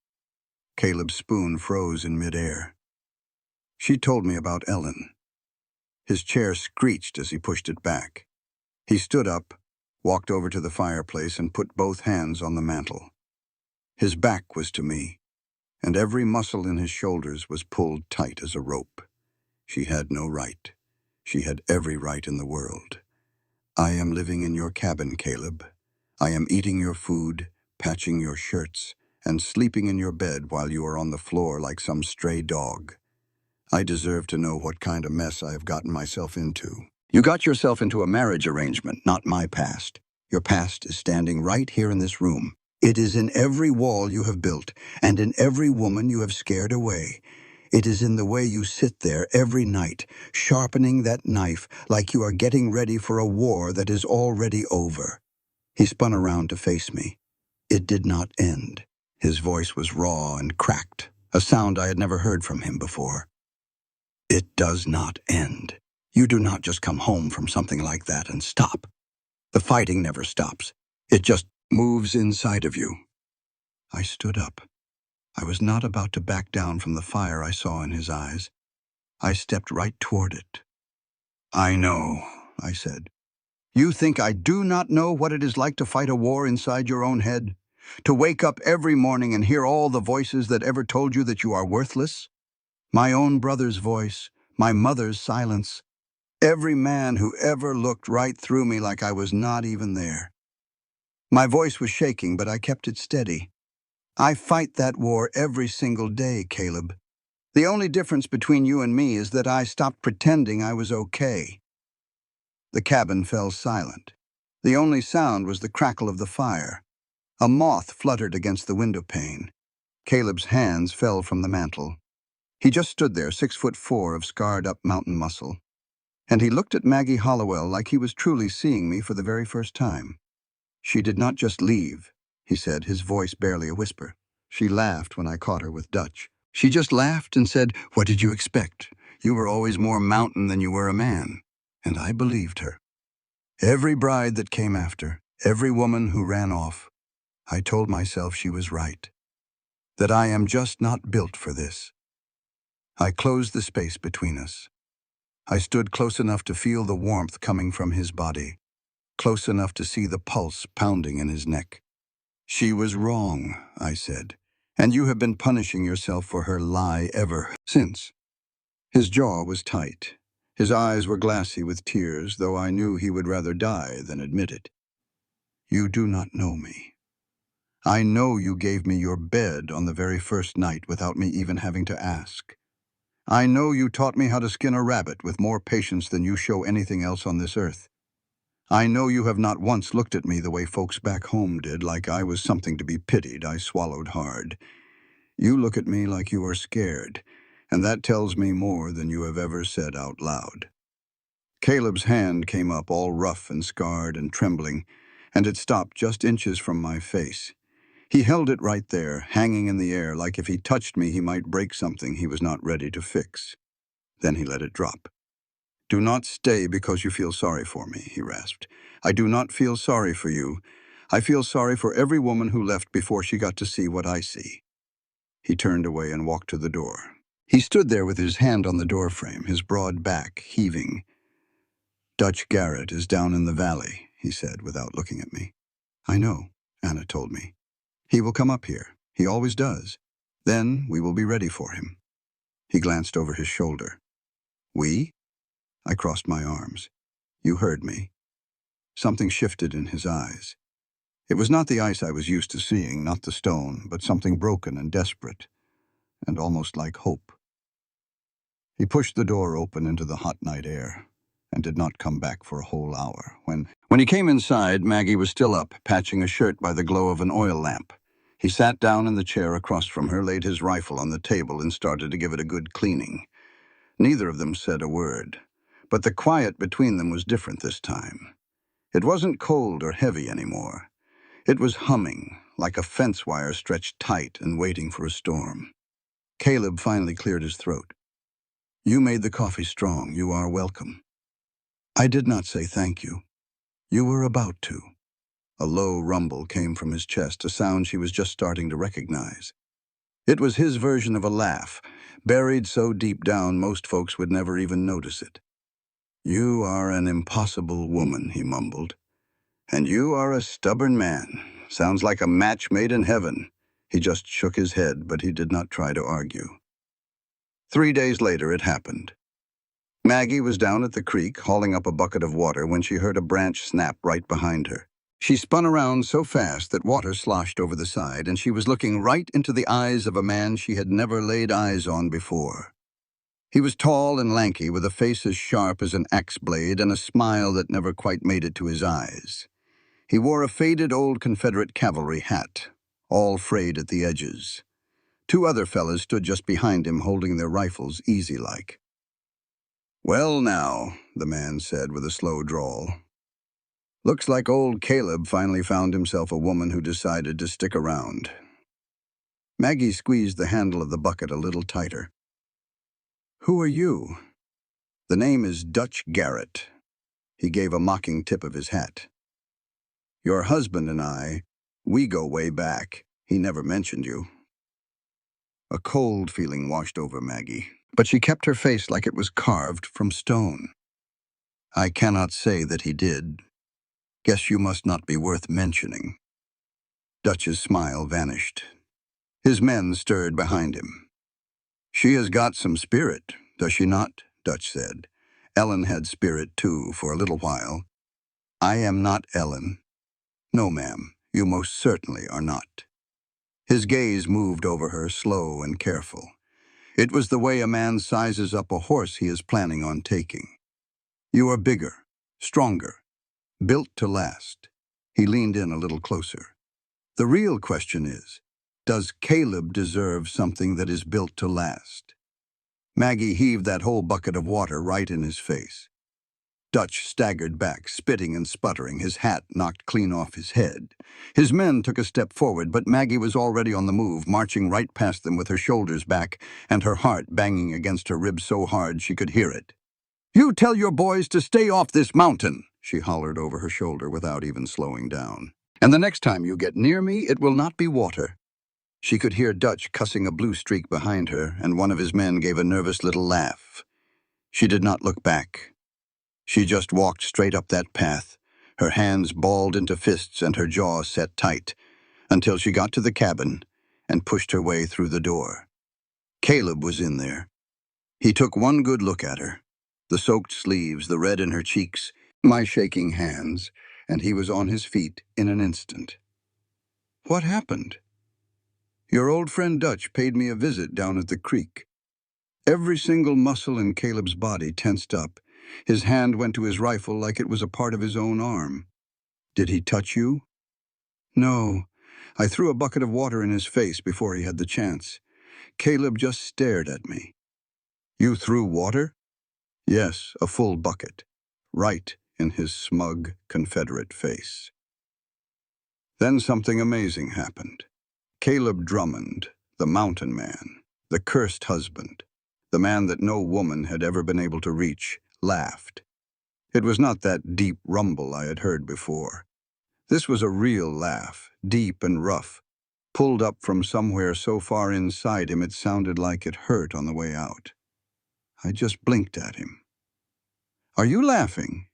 Caleb's spoon froze in midair. She told me about Ellen. His chair screeched as he pushed it back. He stood up, walked over to the fireplace, and put both hands on the mantel. His back was to me, and every muscle in his shoulders was pulled tight as a rope. She had no right. She had every right in the world. I am living in your cabin, Caleb. I am eating your food, patching your shirts, and sleeping in your bed while you are on the floor like some stray dog. I deserve to know what kind of mess I have gotten myself into. You got yourself into a marriage arrangement, not my past. Your past is standing right here in this room. It is in every wall you have built, and in every woman you have scared away. It is in the way you sit there every night, sharpening that knife like you are getting ready for a war that is already over. He spun around to face me. It did not end. His voice was raw and cracked, a sound I had never heard from him before. It does not end. You do not just come home from something like that and stop. The fighting never stops. It just moves inside of you. I stood up. I was not about to back down from the fire I saw in his eyes. I stepped right toward it. I know, I said. You think I do not know what it is like to fight a war inside your own head? To wake up every morning and hear all the voices that ever told you that you are worthless? My own brother's voice, my mother's silence, every man who ever looked right through me like I was not even there. My voice was shaking, but I kept it steady. I fight that war every single day, Caleb. The only difference between you and me is that I stopped pretending I was okay. The cabin fell silent. The only sound was the crackle of the fire. A moth fluttered against the window pane. Caleb's hands fell from the mantel. He just stood there, 6'4" of scarred-up mountain muscle. And he looked at Maggie Hollowell like he was truly seeing me for the very first time. She did not just leave, he said, his voice barely a whisper. She laughed when I caught her with Dutch. She just laughed and said, "What did you expect? You were always more mountain than you were a man." And I believed her. Every bride that came after, every woman who ran off, I told myself she was right. That I am just not built for this. I closed the space between us. I stood close enough to feel the warmth coming from his body, close enough to see the pulse pounding in his neck. She was wrong, I said, and you have been punishing yourself for her lie ever since. His jaw was tight. His eyes were glassy with tears, though I knew he would rather die than admit it. You do not know me. I know you gave me your bed on the very first night without me even having to ask. I know you taught me how to skin a rabbit with more patience than you show anything else on this earth. I know you have not once looked at me the way folks back home did, like I was something to be pitied. I swallowed hard. You look at me like you are scared, and that tells me more than you have ever said out loud. Caleb's hand came up all rough and scarred and trembling, and it stopped just inches from my face. He held it right there, hanging in the air, like if he touched me he might break something he was not ready to fix. Then he let it drop. "Do not stay because you feel sorry for me," he rasped. "I do not feel sorry for you. I feel sorry for every woman who left before she got to see what I see." He turned away and walked to the door. He stood there with his hand on the doorframe, his broad back heaving. "Dutch Garrett is down in the valley," he said without looking at me. "I know," Anna told me. "He will come up here. He always does. Then we will be ready for him." He glanced over his shoulder. "We?" I crossed my arms. "You heard me." Something shifted in his eyes. It was not the ice I was used to seeing, not the stone, but something broken and desperate, and almost like hope. He pushed the door open into the hot night air, and did not come back for a whole hour. When he came inside, Maggie was still up, patching a shirt by the glow of an oil lamp. He sat down in the chair across from her, laid his rifle on the table, and started to give it a good cleaning. Neither of them said a word, but the quiet between them was different this time. It wasn't cold or heavy anymore. It was humming, like a fence wire stretched tight and waiting for a storm. Caleb finally cleared his throat. "You made the coffee strong. You are welcome." "I did not say thank you." "You were about to." A low rumble came from his chest, a sound she was just starting to recognize. It was his version of a laugh, buried so deep down most folks would never even notice it. "You are an impossible woman," he mumbled. "And you are a stubborn man. Sounds like a match made in heaven." He just shook his head, but he did not try to argue. 3 days later, it happened. Maggie was down at the creek, hauling up a bucket of water, when she heard a branch snap right behind her. She spun around so fast that water sloshed over the side, and she was looking right into the eyes of a man she had never laid eyes on before. He was tall and lanky, with a face as sharp as an axe blade and a smile that never quite made it to his eyes. He wore a faded old Confederate cavalry hat, all frayed at the edges. 2 other fellas stood just behind him, holding their rifles easy-like. "Well now," the man said with a slow drawl. "Looks like old Caleb finally found himself a woman who decided to stick around." Maggie squeezed the handle of the bucket a little tighter. "Who are you?" "The name is Dutch Garrett." He gave a mocking tip of his hat. "Your husband and we go way back. He never mentioned you." A cold feeling washed over Maggie, but she kept her face like it was carved from stone. "I cannot say that he did. Guess you must not be worth mentioning." Dutch's smile vanished. His men stirred behind him. "She has got some spirit, does she not?" Dutch said. "Ellen had spirit, too, for a little while." "I am not Ellen." "No, ma'am, you most certainly are not." His gaze moved over her, slow and careful. It was the way a man sizes up a horse he is planning on taking. "You are bigger, stronger, built to last." He leaned in a little closer. "The real question is, does Caleb deserve something that is built to last?" Maggie heaved that whole bucket of water right in his face. Dutch staggered back, spitting and sputtering, his hat knocked clean off his head. His men took a step forward, but Maggie was already on the move, marching right past them with her shoulders back and her heart banging against her ribs so hard she could hear it. "You tell your boys to stay off this mountain," she hollered over her shoulder without even slowing down. "And the next time you get near me, it will not be water." She could hear Dutch cussing a blue streak behind her, and one of his men gave a nervous little laugh. She did not look back. She just walked straight up that path, her hands balled into fists and her jaw set tight, until she got to the cabin and pushed her way through the door. Caleb was in there. He took one good look at her, the soaked sleeves, the red in her cheeks, my shaking hands, and he was on his feet in an instant. "What happened?" "Your old friend Dutch paid me a visit down at the creek." Every single muscle in Caleb's body tensed up. His hand went to his rifle like it was a part of his own arm. "Did he touch you?" "No. I threw a bucket of water in his face before he had the chance. Caleb just stared at me." "You threw water?" "Yes, a full bucket. Right in his smug Confederate face." Then something amazing happened. Caleb Drummond, the mountain man, the cursed husband, the man that no woman had ever been able to reach, laughed. It was not that deep rumble I had heard before. This was a real laugh, deep and rough, pulled up from somewhere so far inside him it sounded like it hurt on the way out. I just blinked at him. "Are you laughing?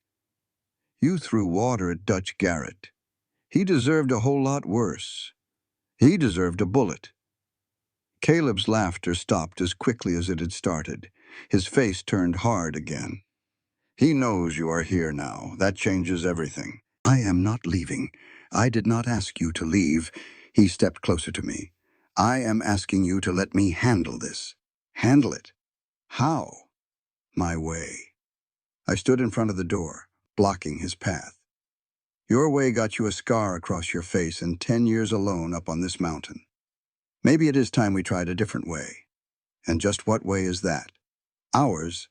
You threw water at Dutch Garrett. He deserved a whole lot worse. He deserved a bullet." Caleb's laughter stopped as quickly as it had started. His face turned hard again. "He knows you are here now. That changes everything." "I am not leaving. I did not ask you to leave." He stepped closer to me. "I am asking you to let me handle this." "Handle it? How?" "My way." I stood in front of the door, blocking his path. "Your way got you a scar across your face and 10 years alone up on this mountain. Maybe it is time we tried a different way." "And just what way is that?" "Ours."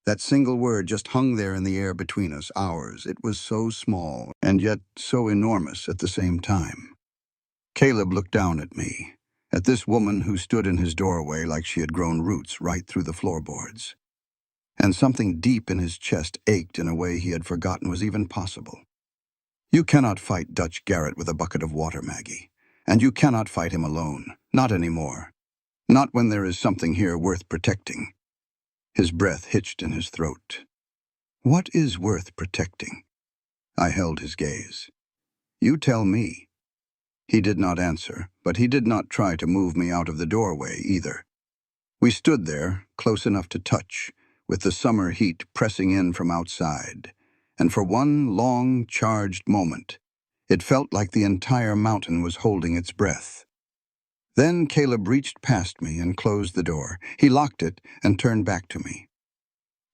That single word just hung there in the air between us, ours. It was so small, and yet so enormous at the same time. Caleb looked down at me, at this woman who stood in his doorway like she had grown roots right through the floorboards. And something deep in his chest ached in a way he had forgotten was even possible. "You cannot fight Dutch Garrett with a bucket of water, Maggie. And you cannot fight him alone. Not anymore. Not when there is something here worth protecting." His breath hitched in his throat. "What is worth protecting?" I held his gaze. "You tell me." He did not answer, but he did not try to move me out of the doorway either. We stood there, close enough to touch, with the summer heat pressing in from outside, and for one long, charged moment, it felt like the entire mountain was holding its breath. Then Caleb reached past me and closed the door. He locked it and turned back to me.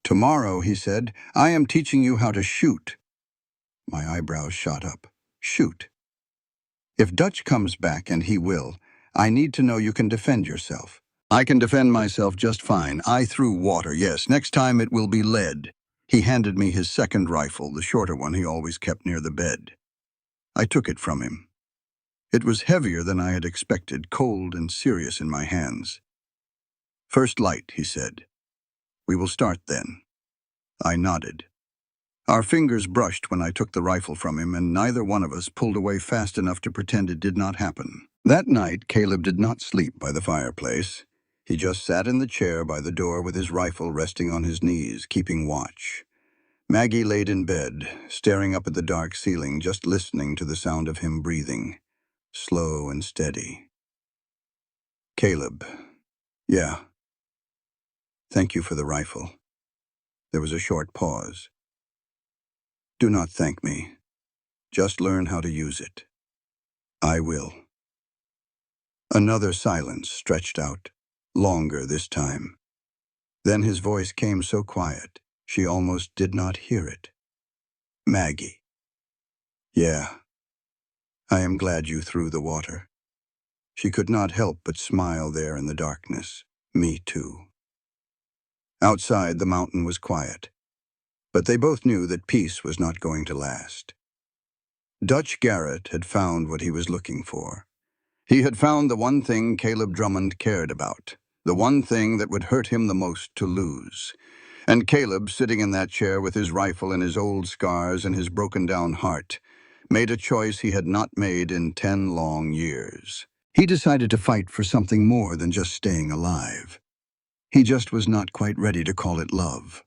"Tomorrow," he said, "I am teaching you how to shoot." My eyebrows shot up. "Shoot?" "If Dutch comes back, and he will, I need to know you can defend yourself." "I can defend myself just fine. I threw water, yes. Next time it will be lead." He handed me his second rifle, the shorter one he always kept near the bed. I took it from him. It was heavier than I had expected, cold and serious in my hands. "First light," he said. "We will start then." I nodded. Our fingers brushed when I took the rifle from him, and neither one of us pulled away fast enough to pretend it did not happen. That night, Caleb did not sleep by the fireplace. He just sat in the chair by the door with his rifle resting on his knees, keeping watch. Maggie laid in bed, staring up at the dark ceiling, just listening to the sound of him breathing, slow and steady. "Caleb, yeah. Thank you for the rifle." There was a short pause. "Do not thank me. Just learn how to use it." "I will." Another silence stretched out, longer this time. Then his voice came so quiet, she almost did not hear it. "Maggie." "Yeah. I am glad you threw the water." She could not help but smile there in the darkness. Me too. Outside, the mountain was quiet, but they both knew that peace was not going to last. Dutch Garrett had found what he was looking for. He had found the one thing Caleb Drummond cared about, the one thing that would hurt him the most to lose. And Caleb, sitting in that chair with his rifle and his old scars and his broken-down heart, made a choice he had not made in 10 long years. He decided to fight for something more than just staying alive. He just was not quite ready to call it love.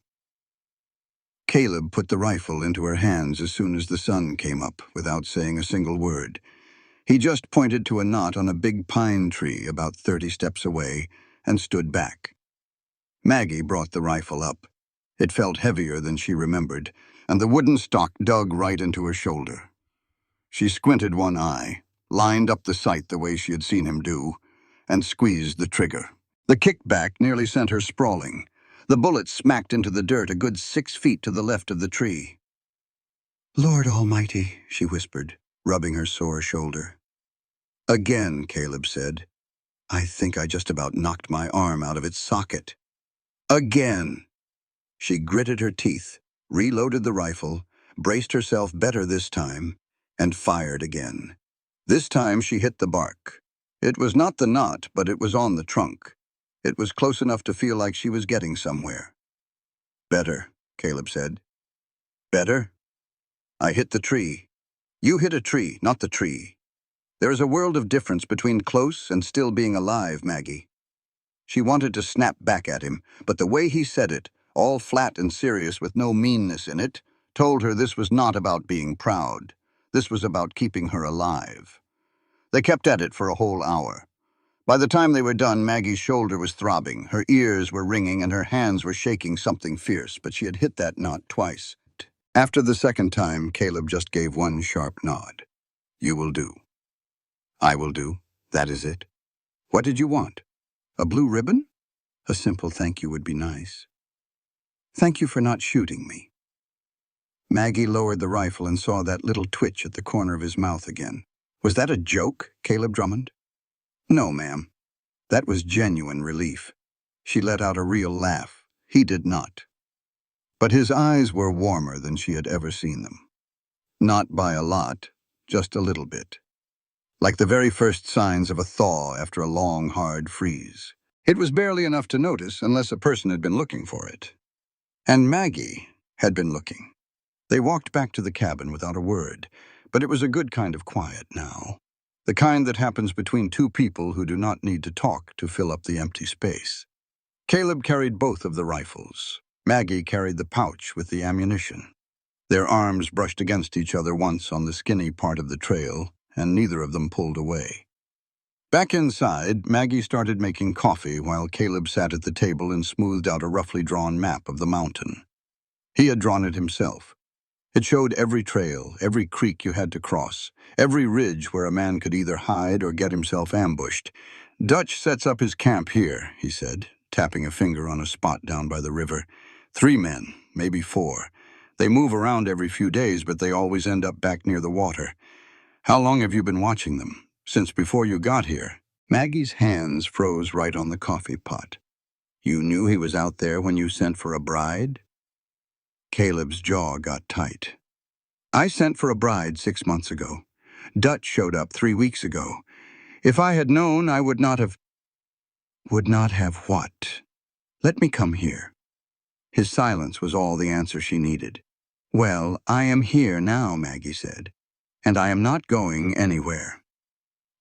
Caleb put the rifle into her hands as soon as the sun came up, without saying a single word. He just pointed to a knot on a big pine tree about 30 steps away and stood back. Maggie brought the rifle up. It felt heavier than she remembered, and the wooden stock dug right into her shoulder. She squinted one eye, lined up the sight the way she had seen him do, and squeezed the trigger. The kickback nearly sent her sprawling. The bullet smacked into the dirt a good 6 feet to the left of the tree. "Lord Almighty," she whispered, rubbing her sore shoulder. "Again," Caleb said. "I think I just about knocked my arm out of its socket." "Again." She gritted her teeth, reloaded the rifle, braced herself better this time, and fired again. This time she hit the bark. It was not the knot, but it was on the trunk. It was close enough to feel like she was getting somewhere. Better, Caleb said. Better? I hit the tree. You hit a tree, not the tree. There is a world of difference between close and still being alive, Maggie. She wanted to snap back at him, but the way he said it, all flat and serious with no meanness in it, told her this was not about being proud. This was about keeping her alive. They kept at it for a whole hour. By the time they were done, Maggie's shoulder was throbbing, her ears were ringing, and her hands were shaking something fierce, but she had hit that knot twice. After the second time, Caleb just gave one sharp nod. You will do. I will do. That is it. What did you want? A blue ribbon? A simple thank you would be nice. Thank you for not shooting me. Maggie lowered the rifle and saw that little twitch at the corner of his mouth again. Was that a joke, Caleb Drummond? No, ma'am. That was genuine relief. She let out a real laugh. He did not. But his eyes were warmer than she had ever seen them. Not by a lot, just a little bit. Like the very first signs of a thaw after a long, hard freeze. It was barely enough to notice unless a person had been looking for it. And Maggie had been looking. They walked back to the cabin without a word, but it was a good kind of quiet now. The kind that happens between two people who do not need to talk to fill up the empty space. Caleb carried both of the rifles. Maggie carried the pouch with the ammunition. Their arms brushed against each other once on the skinny part of the trail, and neither of them pulled away. Back inside, Maggie started making coffee while Caleb sat at the table and smoothed out a roughly drawn map of the mountain. He had drawn it himself. It showed every trail, every creek you had to cross, every ridge where a man could either hide or get himself ambushed. Dutch sets up his camp here, he said, tapping a finger on a spot down by the river. 3 men, maybe 4. They move around every few days, but they always end up back near the water. How long have you been watching them? Since before you got here? Maggie's hands froze right on the coffee pot. You knew he was out there when you sent for a bride? Caleb's jaw got tight. I sent for a bride 6 months ago. Dutch showed up 3 weeks ago. If I had known, I would not have... Would not have what? Let me come here. His silence was all the answer she needed. Well, I am here now, Maggie said, and I am not going anywhere.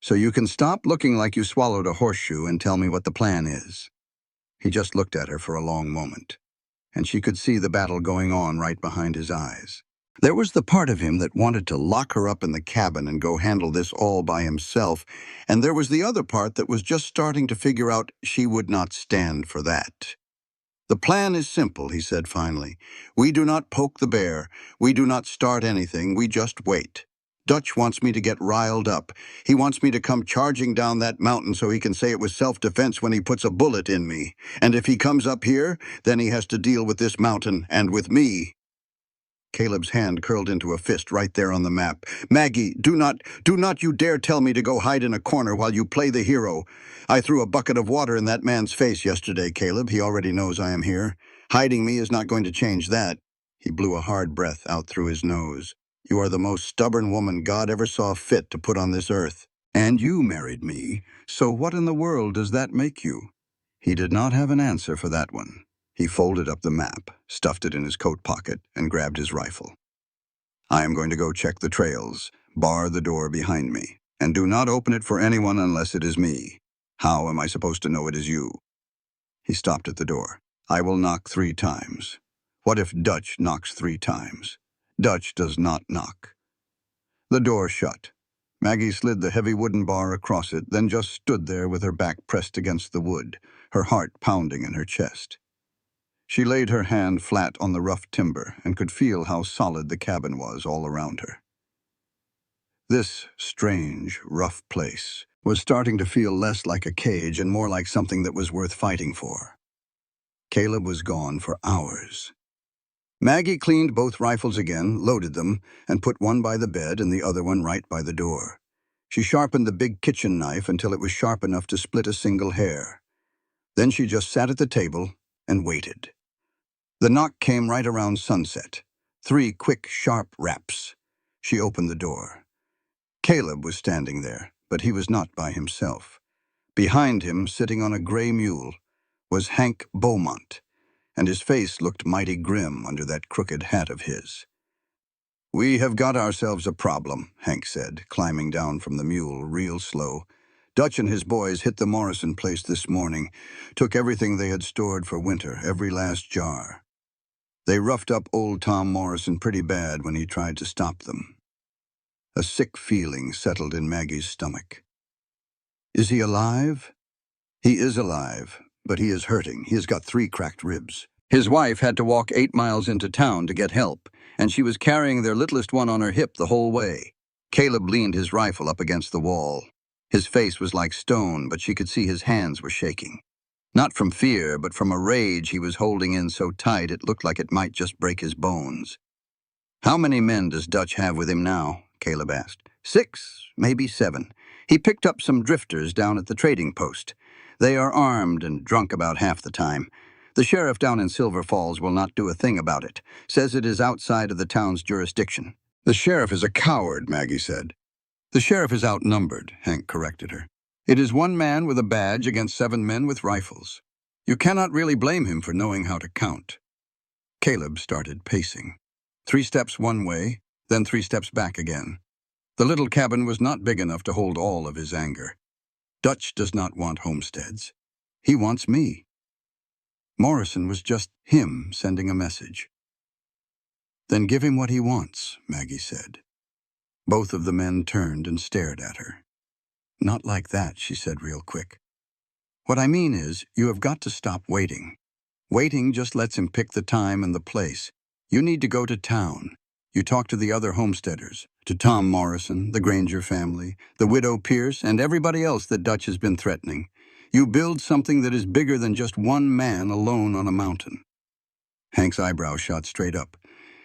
So you can stop looking like you swallowed a horseshoe and tell me what the plan is. He just looked at her for a long moment, and she could see the battle going on right behind his eyes. There was the part of him that wanted to lock her up in the cabin and go handle this all by himself, and there was the other part that was just starting to figure out she would not stand for that. The plan is simple, he said finally. We do not poke the bear. We do not start anything. We just wait. Dutch wants me to get riled up. He wants me to come charging down that mountain so he can say it was self-defense when he puts a bullet in me. And if he comes up here, then he has to deal with this mountain and with me. Caleb's hand curled into a fist right there on the map. Maggie, do not you dare tell me to go hide in a corner while you play the hero. I threw a bucket of water in that man's face yesterday, Caleb. He already knows I am here. Hiding me is not going to change that. He blew a hard breath out through his nose. You are the most stubborn woman God ever saw fit to put on this earth. And you married me, so what in the world does that make you? He did not have an answer for that one. He folded up the map, stuffed it in his coat pocket, and grabbed his rifle. I am going to go check the trails, bar the door behind me, and do not open it for anyone unless it is me. How am I supposed to know it is you? He stopped at the door. I will knock 3 times. What if Dutch knocks 3 times? Dutch does not knock. The door shut. Maggie slid the heavy wooden bar across it, then just stood there with her back pressed against the wood, her heart pounding in her chest. She laid her hand flat on the rough timber and could feel how solid the cabin was all around her. This strange, rough place was starting to feel less like a cage and more like something that was worth fighting for. Caleb was gone for hours. Maggie cleaned both rifles again, loaded them, and put one by the bed and the other one right by the door. She sharpened the big kitchen knife until it was sharp enough to split a single hair. Then she just sat at the table and waited. The knock came right around sunset. 3 quick, sharp raps. She opened the door. Caleb was standing there, But he was not by himself. Behind him, sitting on a gray mule, was Hank Beaumont, and his face looked mighty grim under that crooked hat of his. "We have got ourselves a problem," Hank said, climbing down from the mule real slow. "Dutch and his boys hit the Morrison place this morning, took everything they had stored for winter, every last jar. They roughed up old Tom Morrison pretty bad when he tried to stop them." A sick feeling settled in Maggie's stomach. "Is he alive?" "He is alive, but he is hurting. He has got 3 cracked ribs. His wife had to walk 8 miles into town to get help, and she was carrying their littlest one on her hip the whole way." Caleb leaned his rifle up against the wall. His face was like stone, but she could see his hands were shaking. Not from fear, but from a rage he was holding in so tight it looked like it might just break his bones. "How many men does Dutch have with him now?" Caleb asked. 6, maybe 7. He picked up some drifters down at the trading post. They are armed and drunk about half the time. The sheriff down in Silver Falls will not do a thing about it, says it is outside of the town's jurisdiction." "The sheriff is a coward," Maggie said. "The sheriff is outnumbered," Hank corrected her. "It is 1 man with a badge against 7 men with rifles. You cannot really blame him for knowing how to count." Caleb started pacing. 3 steps one way, then 3 steps back again. The little cabin was not big enough to hold all of his anger. "Dutch does not want homesteads. He wants me." Morrison was just him sending a message. "Then give him what he wants," Maggie said. Both of the men turned and stared at her. "Not like that," she said real quick. "What I mean is, you have got to stop waiting. Waiting just lets him pick the time and the place. You need to go to town. You talk to the other homesteaders, to Tom Morrison, the Granger family, the widow Pierce, and everybody else that Dutch has been threatening. You build something that is bigger than just 1 man alone on a mountain." Hank's eyebrows shot straight up.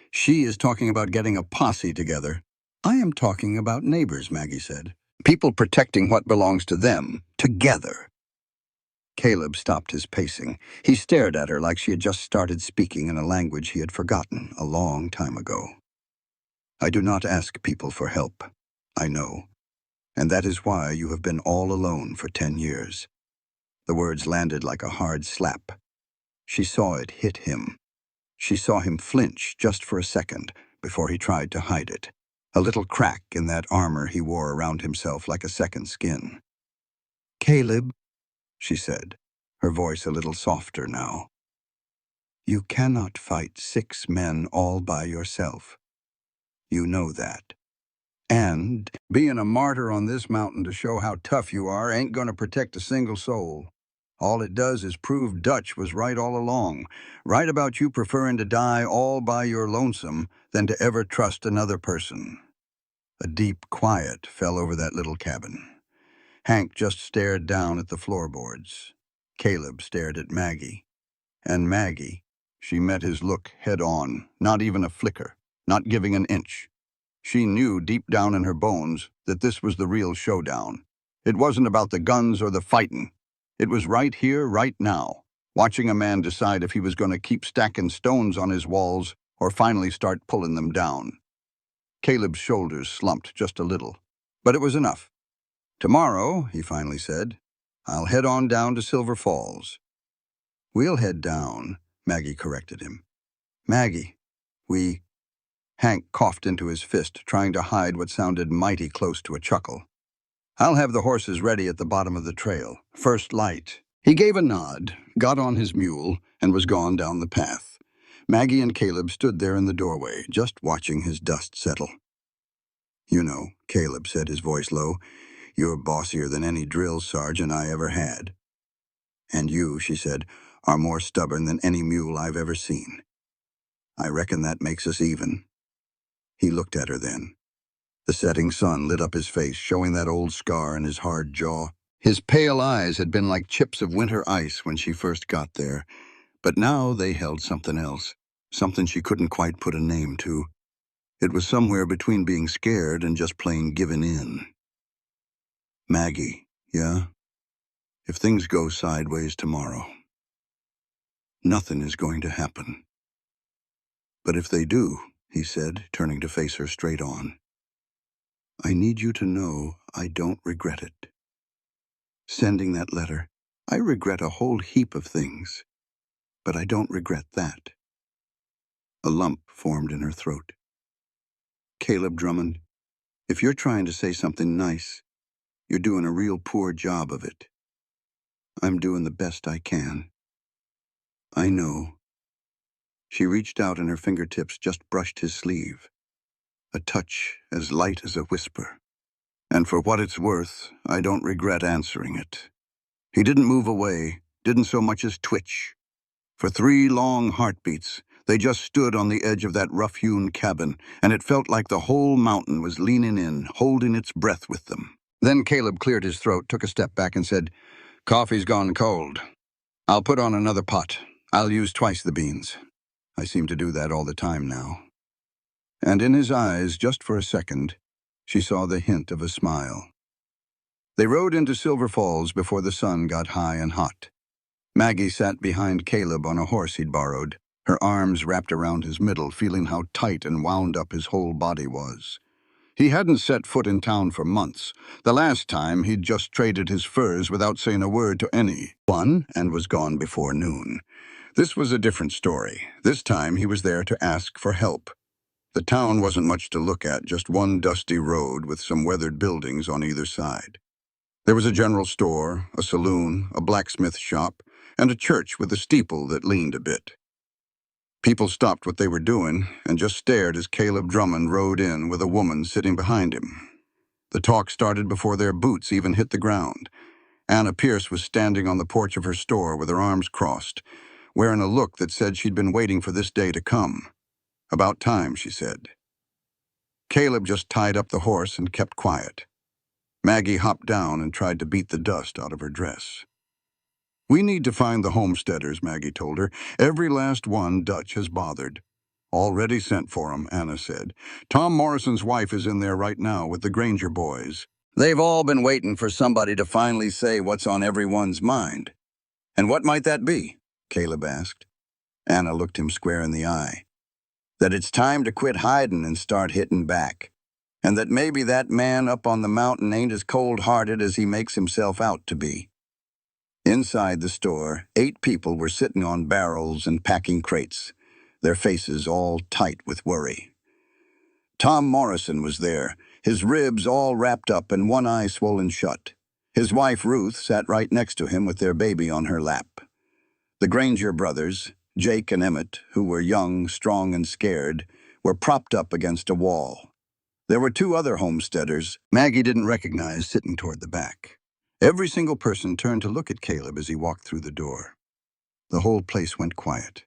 "She is talking about getting a posse together." "I am talking about neighbors," Maggie said. "People protecting what belongs to them, together." Caleb stopped his pacing. He stared at her like she had just started speaking in a language he had forgotten a long time ago. "I do not ask people for help. I know. And that is why you have been all alone for 10 years. The words landed like a hard slap. She saw it hit him. She saw him flinch just for a second before he tried to hide it. A little crack in that armor he wore around himself like a second skin. "Caleb," she said, her voice a little softer now. "You cannot fight 6 men all by yourself. You know that. And being a martyr on this mountain to show how tough you are ain't gonna protect a single soul. All it does is prove Dutch was right all along, right about you preferring to die all by your lonesome than to ever trust another person." A deep quiet fell over that little cabin. Hank just stared down at the floorboards. Caleb stared at Maggie. And Maggie, she met his look head on, not even a flicker, not giving an inch. She knew deep down in her bones that this was the real showdown. It wasn't about the guns or the fighting. It was right here, right now, watching a man decide if he was going to keep stacking stones on his walls or finally start pulling them down. Caleb's shoulders slumped just a little, but it was enough. "Tomorrow," he finally said, "I'll head on down to Silver Falls." "We'll head down," Maggie corrected him. "Maggie, we—" Hank coughed into his fist, trying to hide what sounded mighty close to a chuckle. "I'll have the horses ready at the bottom of the trail. First light." He gave a nod, got on his mule, and was gone down the path. Maggie and Caleb stood there in the doorway, just watching his dust settle. "You know," Caleb said, his voice low, "you're bossier than any drill sergeant I ever had." "And you," she said, "are more stubborn than any mule I've ever seen. I reckon that makes us even." He looked at her then. The setting sun lit up his face, showing that old scar in his hard jaw. His pale eyes had been like chips of winter ice when she first got there, but now they held something else, something she couldn't quite put a name to. It was somewhere between being scared and just plain giving in. "Maggie, yeah? If things go sideways tomorrow, nothing is going to happen. But if they do," he said, turning to face her straight on, "I need you to know I don't regret it. Sending that letter, I regret a whole heap of things, but I don't regret that. A lump formed in her throat. Caleb Drummond, if you're trying to say something nice, you're doing a real poor job of it. I'm doing the best I can. I know. She reached out and her fingertips just brushed his sleeve. A touch as light as a whisper. And for what it's worth, I don't regret answering it. He didn't move away, didn't so much as twitch. For 3 long heartbeats, they just stood on the edge of that rough-hewn cabin, and it felt like the whole mountain was leaning in, holding its breath with them. Then Caleb cleared his throat, took a step back, and said, "Coffee's gone cold. I'll put on another pot. I'll use twice the beans. I seem to do that all the time now." And in his eyes, just for a second, she saw the hint of a smile. They rode into Silver Falls before the sun got high and hot. Maggie sat behind Caleb on a horse he'd borrowed, her arms wrapped around his middle, feeling how tight and wound up his whole body was. He hadn't set foot in town for months. The last time, he'd just traded his furs without saying a word to anyone and was gone before noon. This was a different story. This time, he was there to ask for help. The town wasn't much to look at, just one dusty road with some weathered buildings on either side. There was a general store, a saloon, a blacksmith shop, and a church with a steeple that leaned a bit. People stopped what they were doing and just stared as Caleb Drummond rode in with a woman sitting behind him. The talk started before their boots even hit the ground. Anna Pierce was standing on the porch of her store with her arms crossed, wearing a look that said she'd been waiting for this day to come. "About time," she said. Caleb just tied up the horse and kept quiet. Maggie hopped down and tried to beat the dust out of her dress. "We need to find the homesteaders," Maggie told her. "Every last one Dutch has bothered." "Already sent for 'em," Anna said. "Tom Morrison's wife is in there right now with the Granger boys. They've all been waiting for somebody to finally say what's on everyone's mind." "And what might that be?" Caleb asked. Anna looked him square in the eye. "That it's time to quit hiding and start hitting back. And that maybe that man up on the mountain ain't as cold-hearted as he makes himself out to be." Inside the store, 8 people were sitting on barrels and packing crates, their faces all tight with worry. Tom Morrison was there, his ribs all wrapped up and one eye swollen shut. His wife, Ruth, sat right next to him with their baby on her lap. The Granger brothers, Jake and Emmett, who were young, strong, and scared, were propped up against a wall. There were 2 other homesteaders Maggie didn't recognize sitting toward the back. Every single person turned to look at Caleb as he walked through the door. The whole place went quiet.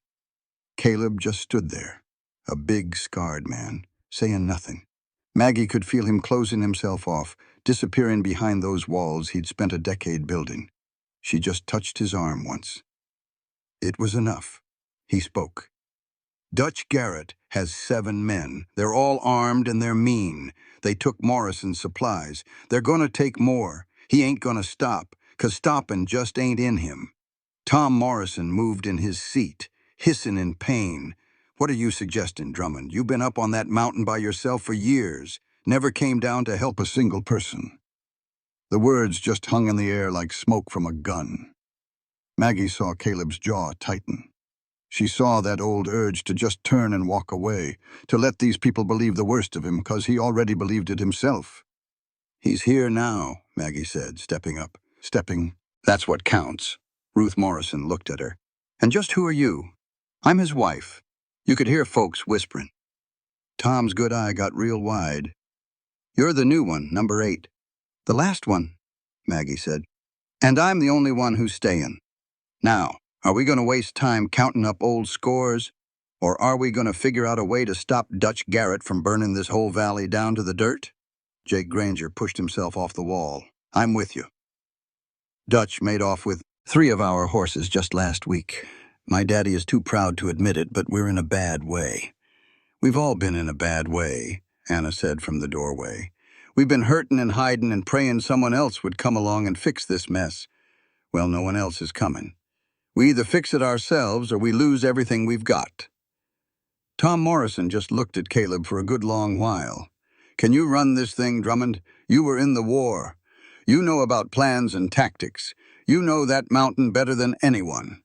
Caleb just stood there, a big, scarred man, saying nothing. Maggie could feel him closing himself off, disappearing behind those walls he'd spent a decade building. She just touched his arm once. It was enough. He spoke. "Dutch Garrett has 7 men. They're all armed and they're mean. They took Morrison's supplies. They're gonna take more. He ain't gonna stop, 'cause stopping just ain't in him." Tom Morrison moved in his seat, hissing in pain. "What are you suggesting, Drummond? You've been up on that mountain by yourself for years. Never came down to help a single person." The words just hung in the air like smoke from a gun. Maggie saw Caleb's jaw tighten. She saw that old urge to just turn and walk away, to let these people believe the worst of him, 'cause he already believed it himself. "He's here now," Maggie said, stepping up. "That's what counts." Ruth Morrison looked at her. "And just who are you?" "I'm his wife." You could hear folks whispering. Tom's good eye got real wide. "You're the new one, number 8. "The last one," Maggie said. "And I'm the only one who's staying. Now, are we going to waste time counting up old scores? Or are we going to figure out a way to stop Dutch Garrett from burning this whole valley down to the dirt?" Jake Granger pushed himself off the wall. "I'm with you." "Dutch made off with 3 of our horses just last week. My daddy is too proud to admit it, but we're in a bad way." "We've all been in a bad way," Anna said from the doorway. "We've been hurting and hiding and praying someone else would come along and fix this mess. Well, no one else is coming. We either fix it ourselves or we lose everything we've got." Tom Morrison just looked at Caleb for a good long while. Can you run this thing, Drummond? You were in the war. You know about plans and tactics. You know that mountain better than anyone."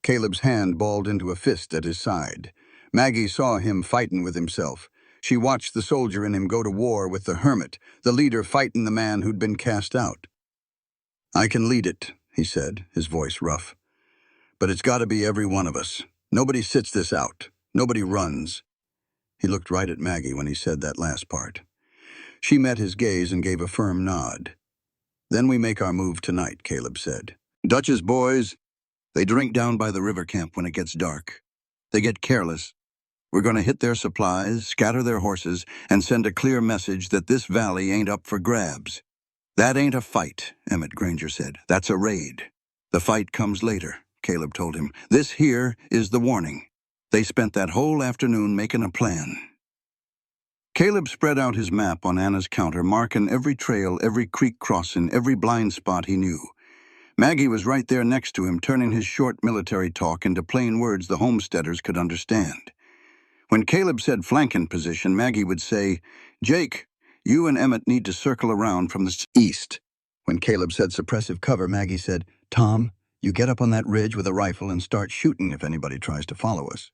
Caleb's hand balled into a fist at his side. Maggie saw him fighting with himself. She watched the soldier in him go to war with the hermit, the leader fighting the man who'd been cast out. "I can lead it," he said, his voice rough. "But it's got to be every one of us. Nobody sits this out. Nobody runs." He looked right at Maggie when he said that last part. She met his gaze and gave a firm nod. "Then we make our move tonight," Caleb said. "Dutch's boys, they drink down by the river camp when it gets dark. They get careless. We're going to hit their supplies, scatter their horses, and send a clear message that this valley ain't up for grabs." "That ain't a fight," Emmett Granger said. "That's a raid." "The fight comes later," Caleb told him. "This here is the warning." They spent that whole afternoon making a plan. Caleb spread out his map on Anna's counter, marking every trail, every creek crossing, every blind spot he knew. Maggie was right there next to him, turning his short military talk into plain words the homesteaders could understand. When Caleb said flanking position, Maggie would say, "Jake, you and Emmett need to circle around from the east." When Caleb said suppressive cover, Maggie said, "Tom, you get up on that ridge with a rifle and start shooting if anybody tries to follow us."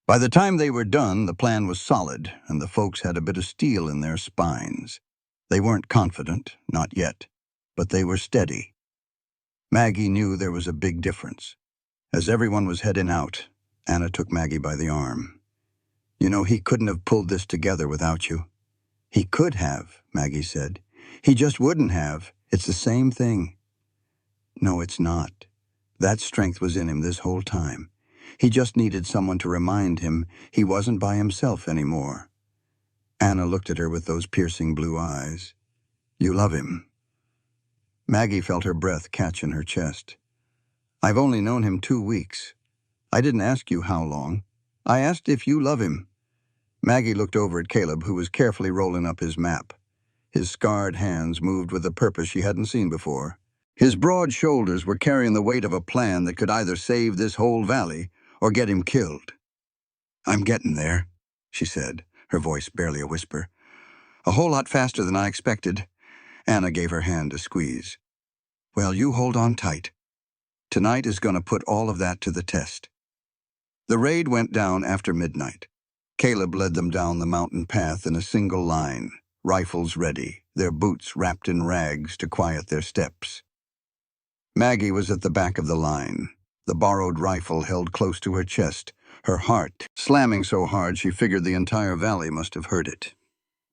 By the time they were done, the plan was solid, and the folks had a bit of steel in their spines. They weren't confident, not yet, but they were steady. Maggie knew there was a big difference. As everyone was heading out, Anna took Maggie by the arm. "You know, he couldn't have pulled this together without you." "He could have," Maggie said. "He just wouldn't have. It's the same thing." "No, it's not. That strength was in him this whole time. He just needed someone to remind him he wasn't by himself anymore." Anna looked at her with those piercing blue eyes. "You love him." Maggie felt her breath catch in her chest. "I've only known him 2 weeks. I didn't ask you how long. I asked if you love him." Maggie looked over at Caleb, who was carefully rolling up his map. His scarred hands moved with a purpose she hadn't seen before. His broad shoulders were carrying the weight of a plan that could either save this whole valley or get him killed. "I'm getting there," she said, her voice barely a whisper. "A whole lot faster than I expected." Anna gave her hand a squeeze. "Well, you hold on tight. Tonight is going to put all of that to the test." The raid went down after midnight. Caleb led them down the mountain path in a single line, rifles ready, their boots wrapped in rags to quiet their steps. Maggie was at the back of the line, the borrowed rifle held close to her chest, her heart slamming so hard she figured the entire valley must have heard it.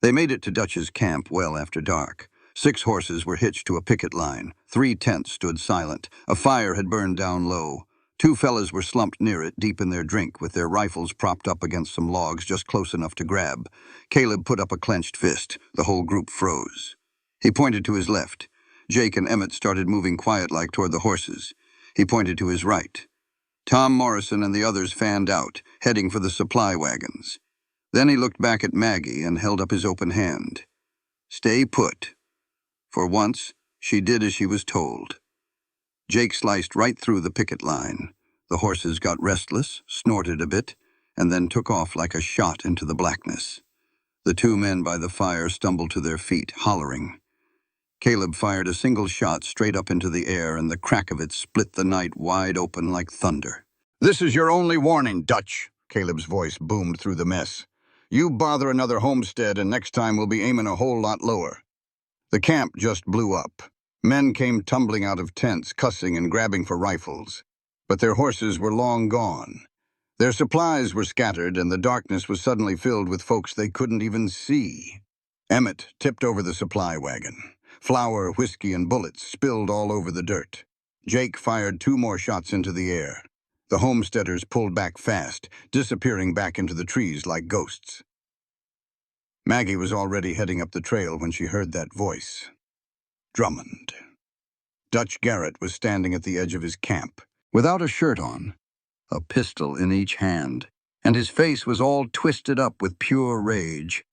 They made it to Dutch's camp well after dark. 6 horses were hitched to a picket line. 3 tents stood silent. A fire had burned down low. 2 fellas were slumped near it, deep in their drink, with their rifles propped up against some logs just close enough to grab. Caleb put up a clenched fist. The whole group froze. He pointed to his left. Jake and Emmett started moving quiet-like toward the horses. He pointed to his right. Tom Morrison and the others fanned out, heading for the supply wagons. Then he looked back at Maggie and held up his open hand. "Stay put." For once, she did as she was told. Jake sliced right through the picket line. The horses got restless, snorted a bit, and then took off like a shot into the blackness. The 2 men by the fire stumbled to their feet, hollering. Caleb fired a single shot straight up into the air, and the crack of it split the night wide open like thunder. "This is your only warning, Dutch," Caleb's voice boomed through the mess. "You bother another homestead, and next time we'll be aiming a whole lot lower." The camp just blew up. Men came tumbling out of tents, cussing and grabbing for rifles. But their horses were long gone. Their supplies were scattered, and the darkness was suddenly filled with folks they couldn't even see. Emmett tipped over the supply wagon. Flour, whiskey, and bullets spilled all over the dirt. Jake fired 2 more shots into the air. The homesteaders pulled back fast, disappearing back into the trees like ghosts. Maggie was already heading up the trail when she heard that voice. Drummond. Dutch Garrett was standing at the edge of his camp, without a shirt on, a pistol in each hand, and his face was all twisted up with pure rage.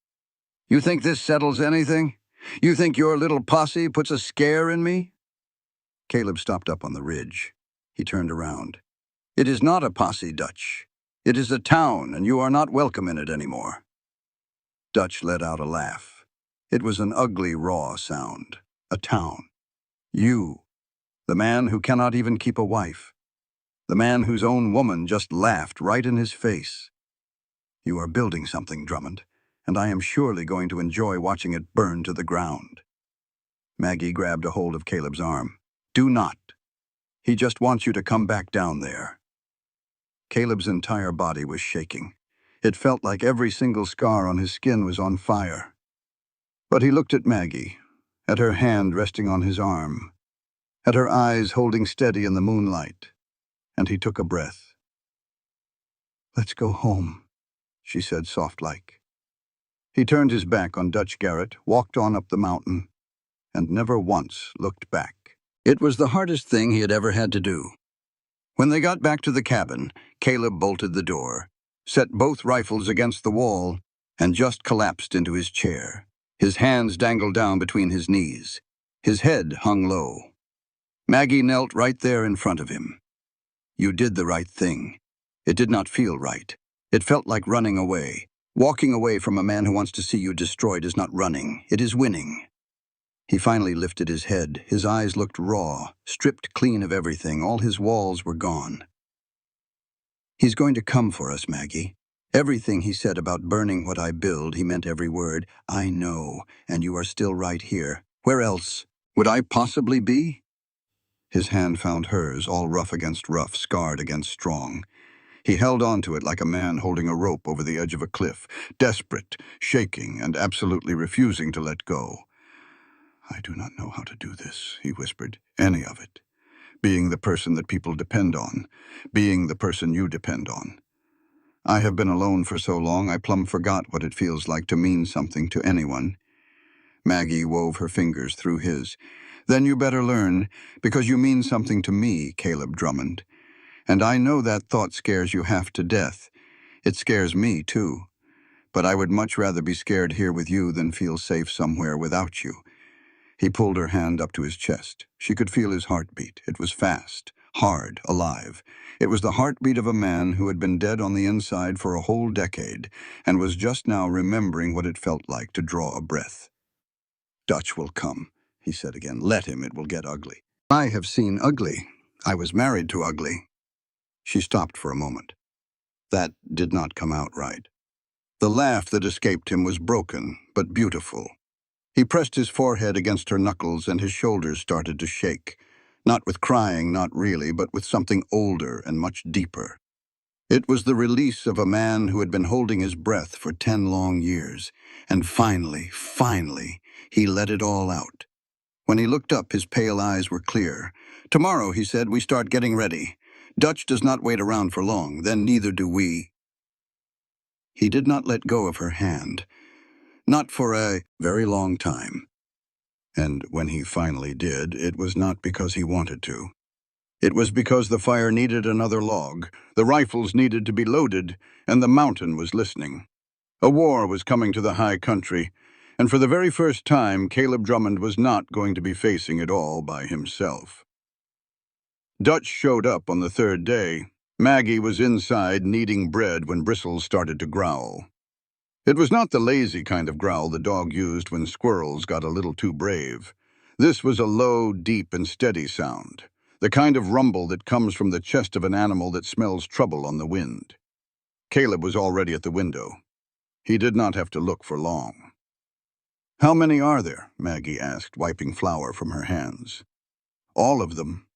"You think this settles anything? You think your little posse puts a scare in me?" Caleb stopped up on the ridge. He turned around. "It is not a posse, Dutch. It is a town, and you are not welcome in it anymore." Dutch let out a laugh. It was an ugly, raw sound. A town. You, the man who cannot even keep a wife. The man whose own woman just laughed right in his face. You are building something, Drummond, and I am surely going to enjoy watching it burn to the ground. Maggie grabbed a hold of Caleb's arm. Do not. He just wants you to come back down there. Caleb's entire body was shaking. It felt like every single scar on his skin was on fire. But he looked at Maggie, at her hand resting on his arm, at her eyes holding steady in the moonlight, and he took a breath. Let's go home, she said soft-like. He turned his back on Dutch Garrett, walked on up the mountain, and never once looked back. It was the hardest thing he had ever had to do. When they got back to the cabin, Caleb bolted the door, set both rifles against the wall, and just collapsed into his chair. His hands dangled down between his knees. His head hung low. Maggie knelt right there in front of him. You did the right thing. It did not feel right. It felt like running away. Walking away from a man who wants to see you destroyed is not running. It is winning. He finally lifted his head. His eyes looked raw, stripped clean of everything. All his walls were gone. He's going to come for us, Maggie. Everything he said about burning what I build, he meant every word. I know, and you are still right here. Where else would I possibly be? His hand found hers, all rough against rough, scarred against strong. He held on to it like a man holding a rope over the edge of a cliff, desperate, shaking, and absolutely refusing to let go. I do not know how to do this, he whispered, any of it. Being the person that people depend on, being the person you depend on. I have been alone for so long I plumb forgot what it feels like to mean something to anyone. Maggie wove her fingers through his. Then you better learn, because you mean something to me, Caleb Drummond. And I know that thought scares you half to death. It scares me, too. But I would much rather be scared here with you than feel safe somewhere without you. He pulled her hand up to his chest. She could feel his heartbeat. It was fast, hard, alive. It was the heartbeat of a man who had been dead on the inside for a whole decade and was just now remembering what it felt like to draw a breath. Dutch will come, he said again. Let him, it will get ugly. I have seen ugly. I was married to ugly. She stopped for a moment. That did not come out right. The laugh that escaped him was broken, but beautiful. He pressed his forehead against her knuckles and his shoulders started to shake. Not with crying, not really, but with something older and much deeper. It was the release of a man who had been holding his breath for 10 long years. And finally, he let it all out. When he looked up, his pale eyes were clear. Tomorrow, he said, we start getting ready. Dutch does not wait around for long, then neither do we. He did not let go of her hand. Not for a very long time. And when he finally did, it was not because he wanted to. It was because the fire needed another log, the rifles needed to be loaded, and the mountain was listening. A war was coming to the high country, and for the very first time, Caleb Drummond was not going to be facing it all by himself. Dutch showed up on the third day. Maggie was inside kneading bread when Bristles started to growl. It was not the lazy kind of growl the dog used when squirrels got a little too brave. This was a low, deep, and steady sound, the kind of rumble that comes from the chest of an animal that smells trouble on the wind. Caleb was already at the window. He did not have to look for long. How many are there? Maggie asked, wiping flour from her hands. All of them.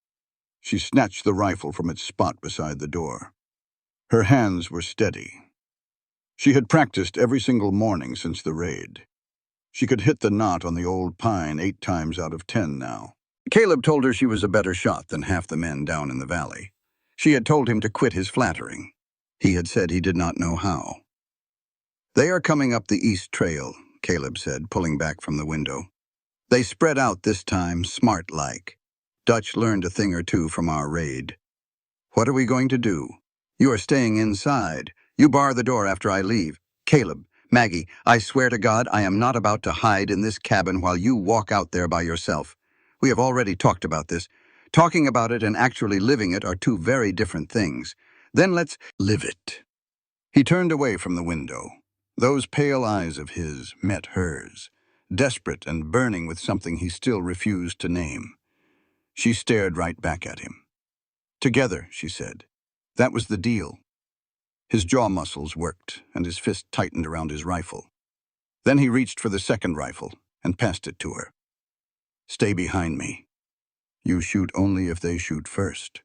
She snatched the rifle from its spot beside the door. Her hands were steady. She had practiced every single morning since the raid. She could hit the knot on the old pine 8 times out of 10 now. Caleb told her she was a better shot than half the men down in the valley. She had told him to quit his flattering. He had said he did not know how. They are coming up the east trail, Caleb said, pulling back from the window. They spread out this time, smart-like. Dutch learned a thing or two from our raid. What are we going to do? You are staying inside. You bar the door after I leave. Caleb, Maggie, I swear to God I am not about to hide in this cabin while you walk out there by yourself. We have already talked about this. Talking about it and actually living it are 2 very different things. Then let's live it. He turned away from the window. Those pale eyes of his met hers, desperate and burning with something he still refused to name. She stared right back at him. "Together," she said. That was the deal. His jaw muscles worked, and his fist tightened around his rifle. Then he reached for the second rifle and passed it to her. "Stay behind me. You shoot only if they shoot first.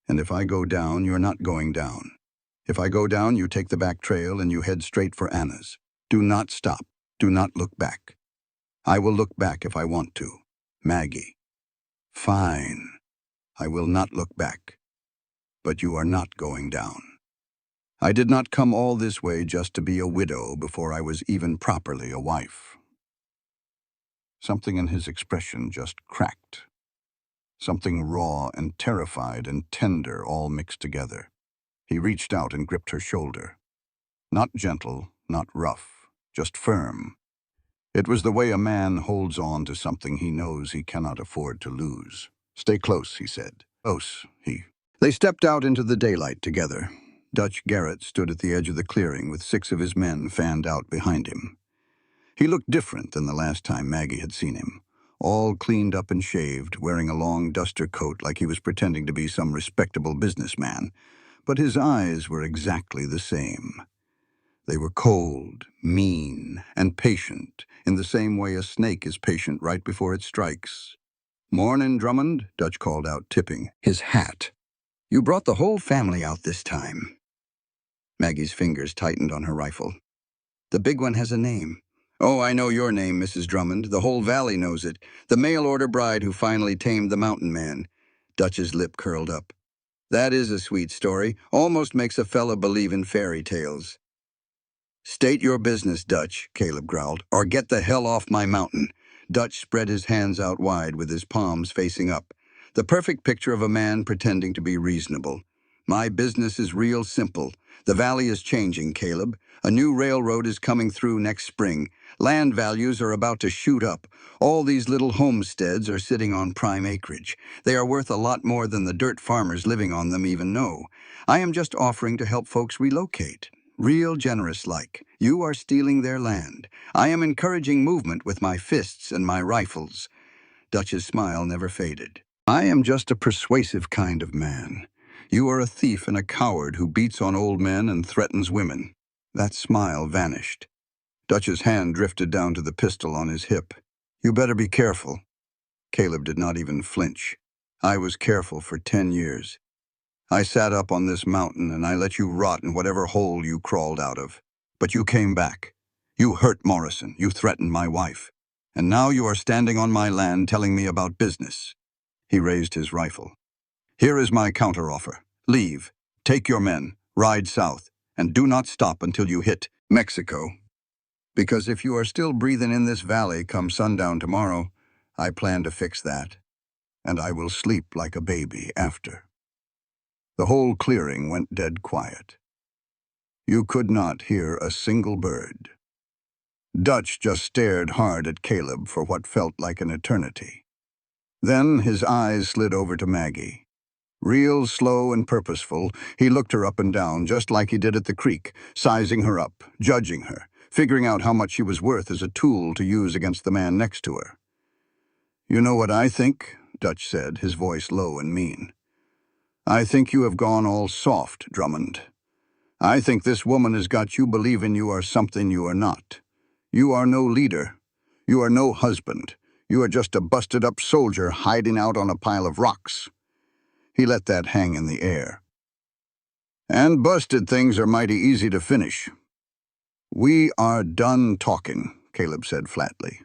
And if I go down, you're not going down. If I go down, you take the back trail and you head straight for Anna's. Do not stop. Do not look back. I will look back if I want to. Maggie." "Fine. I will not look back. But you are not going down. I did not come all this way just to be a widow before I was even properly a wife." Something in his expression just cracked. Something raw and terrified and tender all mixed together. He reached out and gripped her shoulder. Not gentle, not rough, just firm. It was the way a man holds on to something he knows he cannot afford to lose. "Stay close," he said. "Close," They stepped out into the daylight together. Dutch Garrett stood at the edge of the clearing with 6 of his men fanned out behind him. He looked different than the last time Maggie had seen him, all cleaned up and shaved, wearing a long duster coat like he was pretending to be some respectable businessman. But his eyes were exactly the same. They were cold, mean, and patient, in the same way a snake is patient right before it strikes. "Mornin', Drummond," Dutch called out, tipping his hat. "You brought the whole family out this time." Maggie's fingers tightened on her rifle. "The big one has a name." "Oh, I know your name, Mrs. Drummond. The whole valley knows it. The mail-order bride who finally tamed the mountain man." Dutch's lip curled up. "That is a sweet story. Almost makes a fella believe in fairy tales." "State your business, Dutch," Caleb growled, "or get the hell off my mountain." Dutch spread his hands out wide with his palms facing up. The perfect picture of a man pretending to be reasonable. "My business is real simple. The valley is changing, Caleb. A new railroad is coming through next spring. Land values are about to shoot up. All these little homesteads are sitting on prime acreage. They are worth a lot more than the dirt farmers living on them even know. I am just offering to help folks relocate. Real generous-like. You are stealing their land. I am encouraging movement with my fists and my rifles." Dutch's smile never faded. "I am just a persuasive kind of man. You are a thief and a coward who beats on old men and threatens women." That smile vanished. Dutch's hand drifted down to the pistol on his hip. "You better be careful." Caleb did not even flinch. "I was careful for 10 years. I sat up on this mountain and I let you rot in whatever hole you crawled out of. But you came back. You hurt Morrison. You threatened my wife. And now you are standing on my land telling me about business." He raised his rifle. "Here is my counteroffer. Leave. Take your men. Ride south. And do not stop until you hit Mexico. Because if you are still breathing in this valley come sundown tomorrow, I plan to fix that. And I will sleep like a baby after." The whole clearing went dead quiet. You could not hear a single bird. Dutch just stared hard at Caleb for what felt like an eternity. Then his eyes slid over to Maggie. Real slow and purposeful, he looked her up and down just like he did at the creek, sizing her up, judging her, figuring out how much she was worth as a tool to use against the man next to her. "You know what I think?" Dutch said, his voice low and mean. "I think you have gone all soft, Drummond. I think this woman has got you believing you are something you are not. You are no leader. You are no husband. You are just a busted-up soldier hiding out on a pile of rocks." He let that hang in the air. "And busted things are mighty easy to finish." "We are done talking," Caleb said flatly.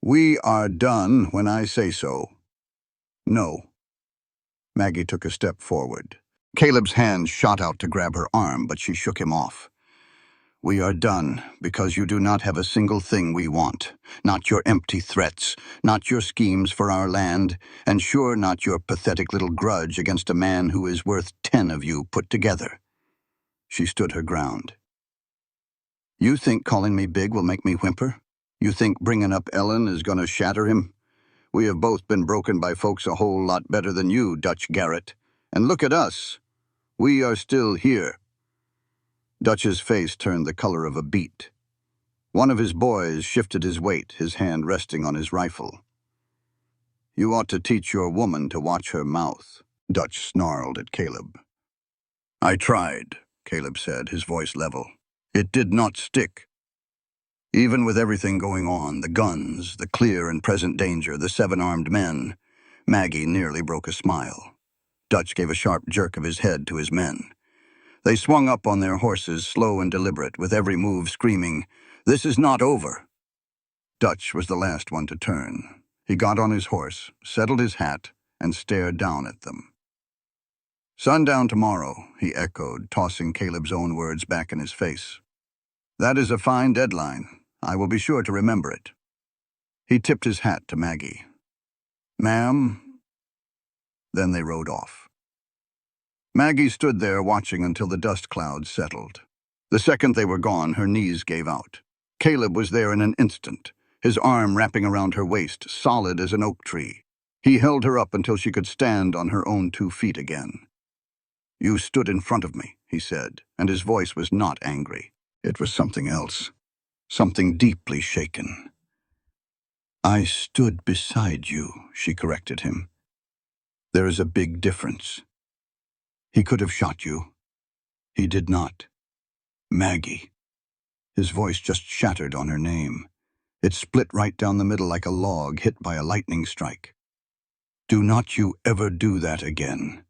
"We are done when I say so. No." Maggie took a step forward. Caleb's hand shot out to grab her arm, but she shook him off. "We are done because you do not have a single thing we want. Not your empty threats, not your schemes for our land, and sure not your pathetic little grudge against a man who is worth 10 of you put together." She stood her ground. "You think calling me big will make me whimper? You think bringing up Ellen is going to shatter him? We have both been broken by folks a whole lot better than you, Dutch Garrett. And look at us. We are still here." Dutch's face turned the color of a beet. One of his boys shifted his weight, his hand resting on his rifle. "You ought to teach your woman to watch her mouth," Dutch snarled at Caleb. "I tried," Caleb said, his voice level. "It did not stick. Even with everything going on, the guns, the clear and present danger, the 7 armed men, Maggie nearly broke a smile. Dutch gave a sharp jerk of his head to his men. They swung up on their horses, slow and deliberate, with every move screaming, "This is not over." Dutch was the last one to turn. He got on his horse, settled his hat, and stared down at them. "Sundown tomorrow," he echoed, tossing Caleb's own words back in his face. "That is a fine deadline. I will be sure to remember it." He tipped his hat to Maggie. "Ma'am?" Then they rode off. Maggie stood there watching until the dust clouds settled. The second they were gone, her knees gave out. Caleb was there in an instant, his arm wrapping around her waist, solid as an oak tree. He held her up until she could stand on her own 2 feet again. "You stood in front of me," he said, and his voice was not angry. It was something else, something deeply shaken. "I stood beside you," she corrected him. "There is a big difference. He could have shot you. He did not. Maggie." His voice just shattered on her name. It split right down the middle like a log hit by a lightning strike. "Do not you ever do that again."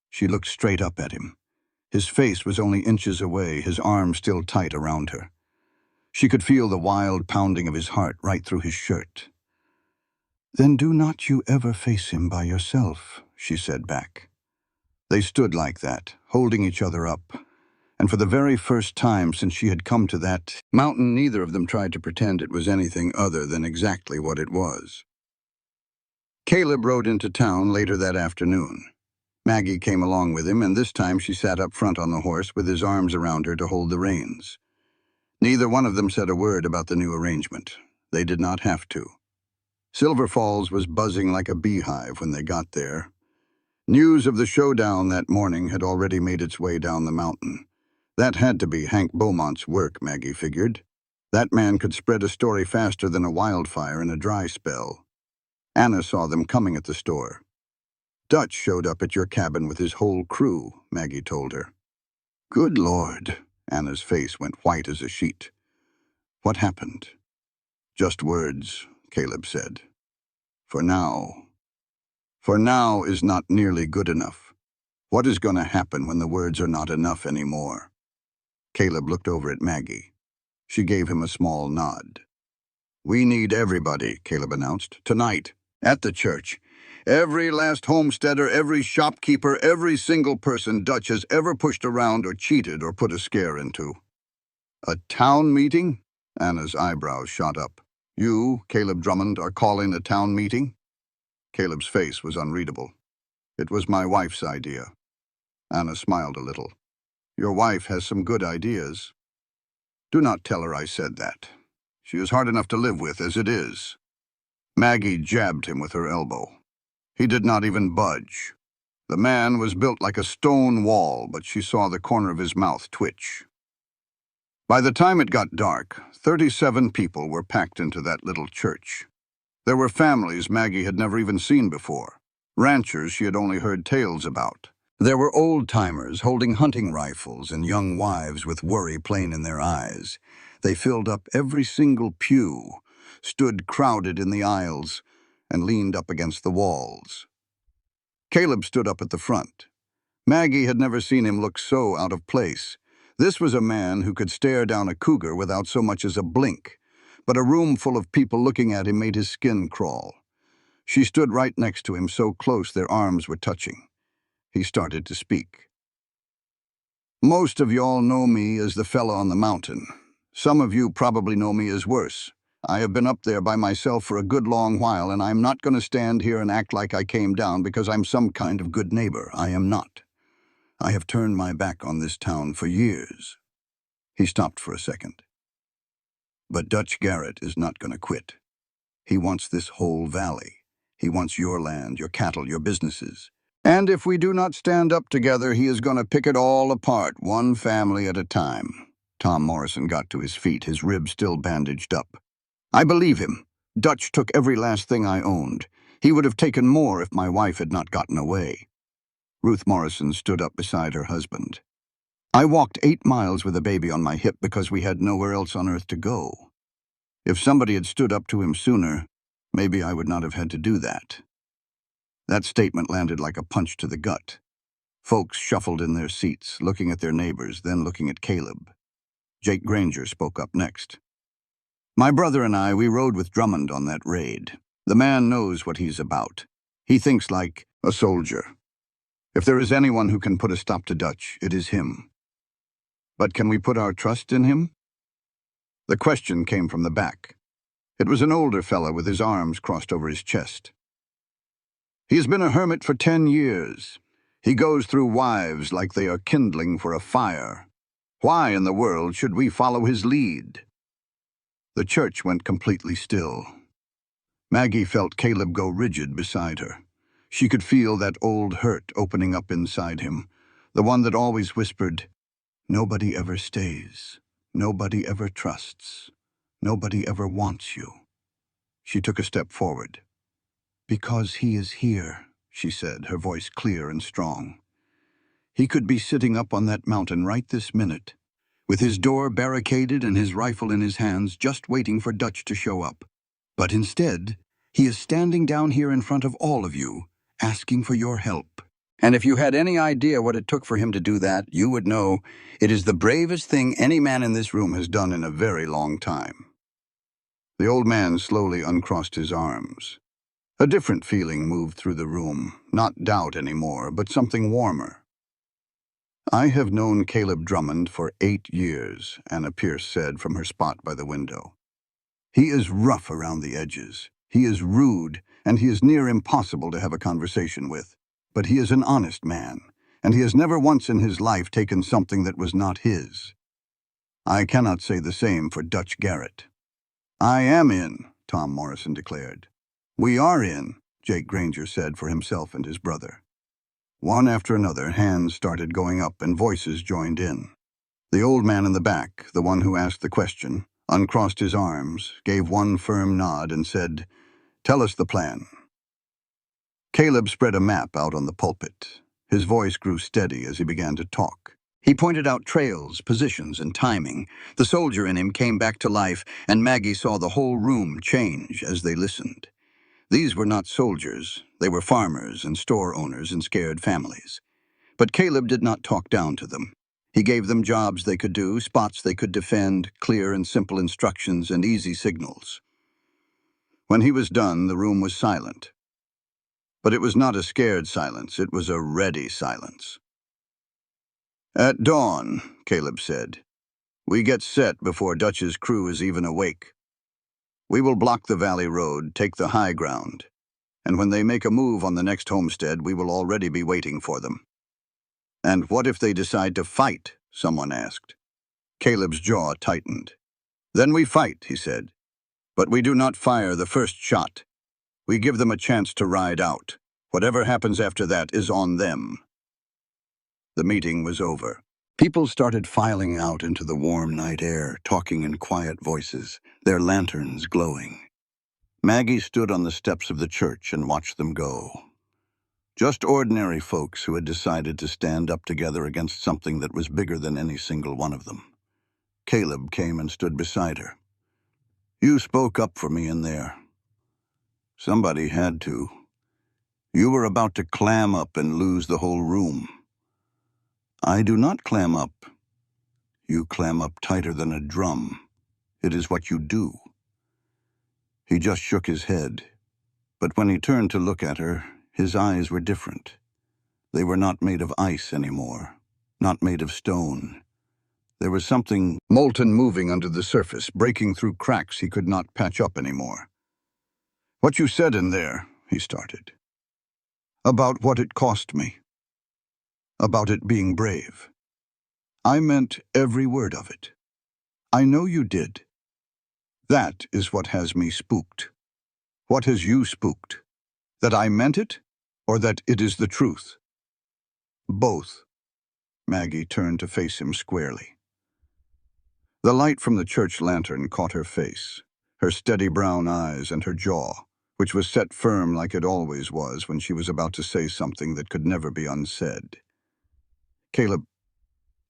She looked straight up at him. His face was only inches away, his arm still tight around her. She could feel the wild pounding of his heart right through his shirt. "Then do not you ever face him by yourself," she said back. They stood like that, holding each other up, and for the very first time since she had come to that mountain, neither of them tried to pretend it was anything other than exactly what it was. Caleb rode into town later that afternoon. Maggie came along with him, and this time she sat up front on the horse with his arms around her to hold the reins. Neither one of them said a word about the new arrangement. They did not have to. Silver Falls was buzzing like a beehive when they got there. News of the showdown that morning had already made its way down the mountain. That had to be Hank Beaumont's work, Maggie figured. That man could spread a story faster than a wildfire in a dry spell. Anna saw them coming at the store. "Dutch showed up at your cabin with his whole crew," Maggie told her. "Good Lord." Anna's face went white as a sheet. "What happened?" "Just words," Caleb said. "For now. For now is not nearly good enough. What is going to happen when the words are not enough anymore?" Caleb looked over at Maggie. She gave him a small nod. "We need everybody," Caleb announced, "tonight, at the church. Every last homesteader, every shopkeeper, every single person Dutch has ever pushed around or cheated or put a scare into." "A town meeting?" Anna's eyebrows shot up. "You, Caleb Drummond, are calling a town meeting?" Caleb's face was unreadable. "It was my wife's idea." Anna smiled a little. "Your wife has some good ideas." "Do not tell her I said that. She is hard enough to live with as it is." Maggie jabbed him with her elbow. He did not even budge. The man was built like a stone wall, but she saw the corner of his mouth twitch. By the time it got dark, 37 people were packed into that little church. There were families Maggie had never even seen before, ranchers she had only heard tales about. There were old-timers holding hunting rifles and young wives with worry plain in their eyes. They filled up every single pew, stood crowded in the aisles, and leaned up against the walls. Caleb stood up at the front. Maggie had never seen him look so out of place. This was a man who could stare down a cougar without so much as a blink, but a room full of people looking at him made his skin crawl. She stood right next to him, so close their arms were touching. He started to speak. "Most of y'all know me as the fella on the mountain. Some of you probably know me as worse. I have been up there by myself for a good long while, and I'm not going to stand here and act like I came down because I'm some kind of good neighbor. I am not. I have turned my back on this town for years." He stopped for a second. "But Dutch Garrett is not going to quit. He wants this whole valley. He wants your land, your cattle, your businesses. And if we do not stand up together, he is going to pick it all apart, one family at a time. Tom Morrison got to his feet, his ribs still bandaged up. I believe him. Dutch took every last thing I owned. He would have taken more if my wife had not gotten away. Ruth Morrison stood up beside her husband. I walked 8 miles with a baby on my hip because we had nowhere else on earth to go. If somebody had stood up to him sooner, maybe I would not have had to do that. That statement landed like a punch to the gut. Folks shuffled in their seats, looking at their neighbors, then looking at Caleb. Jake Granger spoke up next. My brother and I, we rode with Drummond on that raid. The man knows what he's about. He thinks like a soldier. If there is anyone who can put a stop to Dutch, it is him. But can we put our trust in him? The question came from the back. It was an older fellow with his arms crossed over his chest. He has been a hermit for 10 years. He goes through wives like they are kindling for a fire. Why in the world should we follow his lead? The church went completely still. Maggie felt Caleb go rigid beside her. She could feel that old hurt opening up inside him, the one that always whispered, "Nobody ever stays. Nobody ever trusts. Nobody ever wants you." She took a step forward. "Because he is here," she said, her voice clear and strong. "He could be sitting up on that mountain right this minute, with his door barricaded and his rifle in his hands, just waiting for Dutch to show up. But instead, he is standing down here in front of all of you, asking for your help. And if you had any idea what it took for him to do that, you would know it is the bravest thing any man in this room has done in a very long time." The old man slowly uncrossed his arms. A different feeling moved through the room, not doubt anymore, but something warmer. "I have known Caleb Drummond for 8 years, Anna Pierce said from her spot by the window. He is rough around the edges. He is rude, and he is near impossible to have a conversation with. But he is an honest man, and he has never once in his life taken something that was not his. I cannot say the same for Dutch Garrett." "I am in," Tom Morrison declared. "We are in," Jake Granger said for himself and his brother. One after another, hands started going up and voices joined in. The old man in the back, the one who asked the question, uncrossed his arms, gave one firm nod, and said, "Tell us the plan." Caleb spread a map out on the pulpit. His voice grew steady as he began to talk. He pointed out trails, positions, and timing. The soldier in him came back to life, and Maggie saw the whole room change as they listened. These were not soldiers. They were farmers and store owners and scared families. But Caleb did not talk down to them. He gave them jobs they could do, spots they could defend, clear and simple instructions and easy signals. When he was done, the room was silent. But it was not a scared silence, it was a ready silence. "At dawn," Caleb said, "we get set before Dutch's crew is even awake. We will block the valley road, take the high ground, and when they make a move on the next homestead, we will already be waiting for them." "And what if they decide to fight?" someone asked. Caleb's jaw tightened. "Then we fight," he said. "But we do not fire the first shot. We give them a chance to ride out. Whatever happens after that is on them." The meeting was over. People started filing out into the warm night air, talking in quiet voices, their lanterns glowing. Maggie stood on the steps of the church and watched them go. Just ordinary folks who had decided to stand up together against something that was bigger than any single one of them. Caleb came and stood beside her. "You spoke up for me in there. Somebody had to. You were about to clam up and lose the whole room. I do not clam up. You clam up tighter than a drum. It is what you do." He just shook his head, but when he turned to look at her, his eyes were different. They were not made of ice anymore, not made of stone. There was something molten moving under the surface, breaking through cracks he could not patch up anymore. "What you said in there," he started. "About what it cost me. About it being brave. I meant every word of it. I know you did. That is what has me spooked. What has you spooked? That I meant it? or that it is the truth? Both. Maggie turned to face him squarely. The light from the church lantern caught her face, her steady brown eyes and her jaw, which was set firm like it always was when she was about to say something that could never be unsaid. Caleb,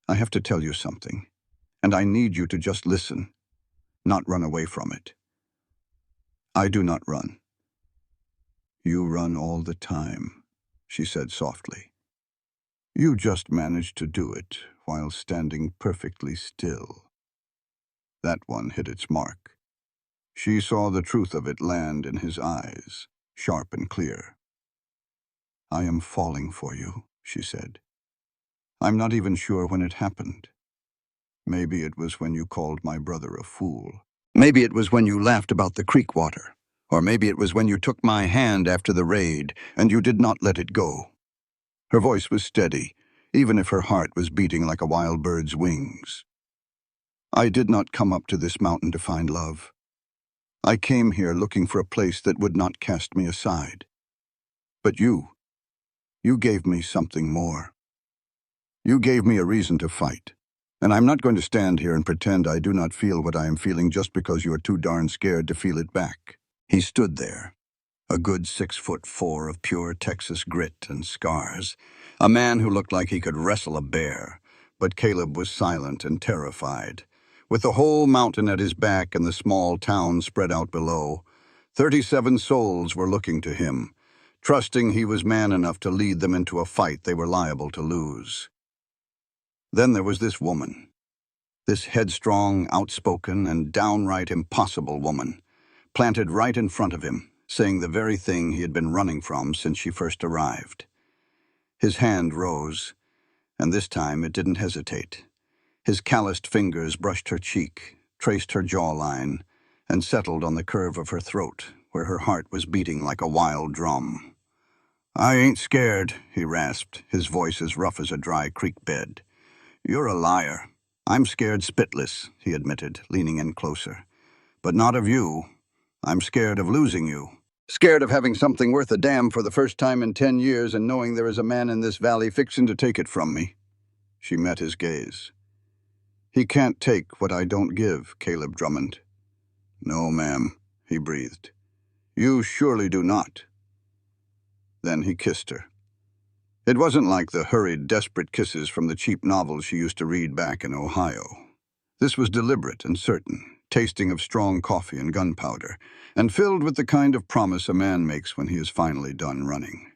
I have to tell you something, and I need you to just listen, not run away from it. I do not run. You run all the time, she said softly. You just manage to do it while standing perfectly still. That one hit its mark. She saw the truth of it land in his eyes, sharp and clear. I am falling for you, she said. I'm not even sure when it happened. Maybe it was when you called my brother a fool. Maybe it was when you laughed about the creek water. Or maybe it was when you took my hand after the raid and you did not let it go. Her voice was steady, even if her heart was beating like a wild bird's wings. I did not come up to this mountain to find love. I came here looking for a place that would not cast me aside. But you gave me something more. You gave me a reason to fight. And I'm not going to stand here and pretend I do not feel what I am feeling just because you are too darn scared to feel it back. He stood there, a good 6'4" of pure Texas grit and scars, a man who looked like he could wrestle a bear. But Caleb was silent and terrified. With the whole mountain at his back and the small town spread out below, 37 souls were looking to him, trusting he was man enough to lead them into a fight they were liable to lose. Then there was this woman, this headstrong, outspoken, and downright impossible woman, planted right in front of him, saying the very thing he had been running from since she first arrived. His hand rose, and this time it didn't hesitate. His calloused fingers brushed her cheek, traced her jawline, and settled on the curve of her throat, where her heart was beating like a wild drum. I ain't scared, he rasped, his voice as rough as a dry creek bed. You're a liar. I'm scared spitless, he admitted, leaning in closer. But not of you. I'm scared of losing you. Scared of having something worth a damn for the first time in 10 years and knowing there is a man in this valley fixin' to take it from me. She met his gaze. He can't take what I don't give, Caleb Drummond. No, ma'am, he breathed. You surely do not. Then he kissed her. It wasn't like the hurried, desperate kisses from the cheap novels she used to read back in Ohio. This was deliberate and certain, tasting of strong coffee and gunpowder, and filled with the kind of promise a man makes when he is finally done running.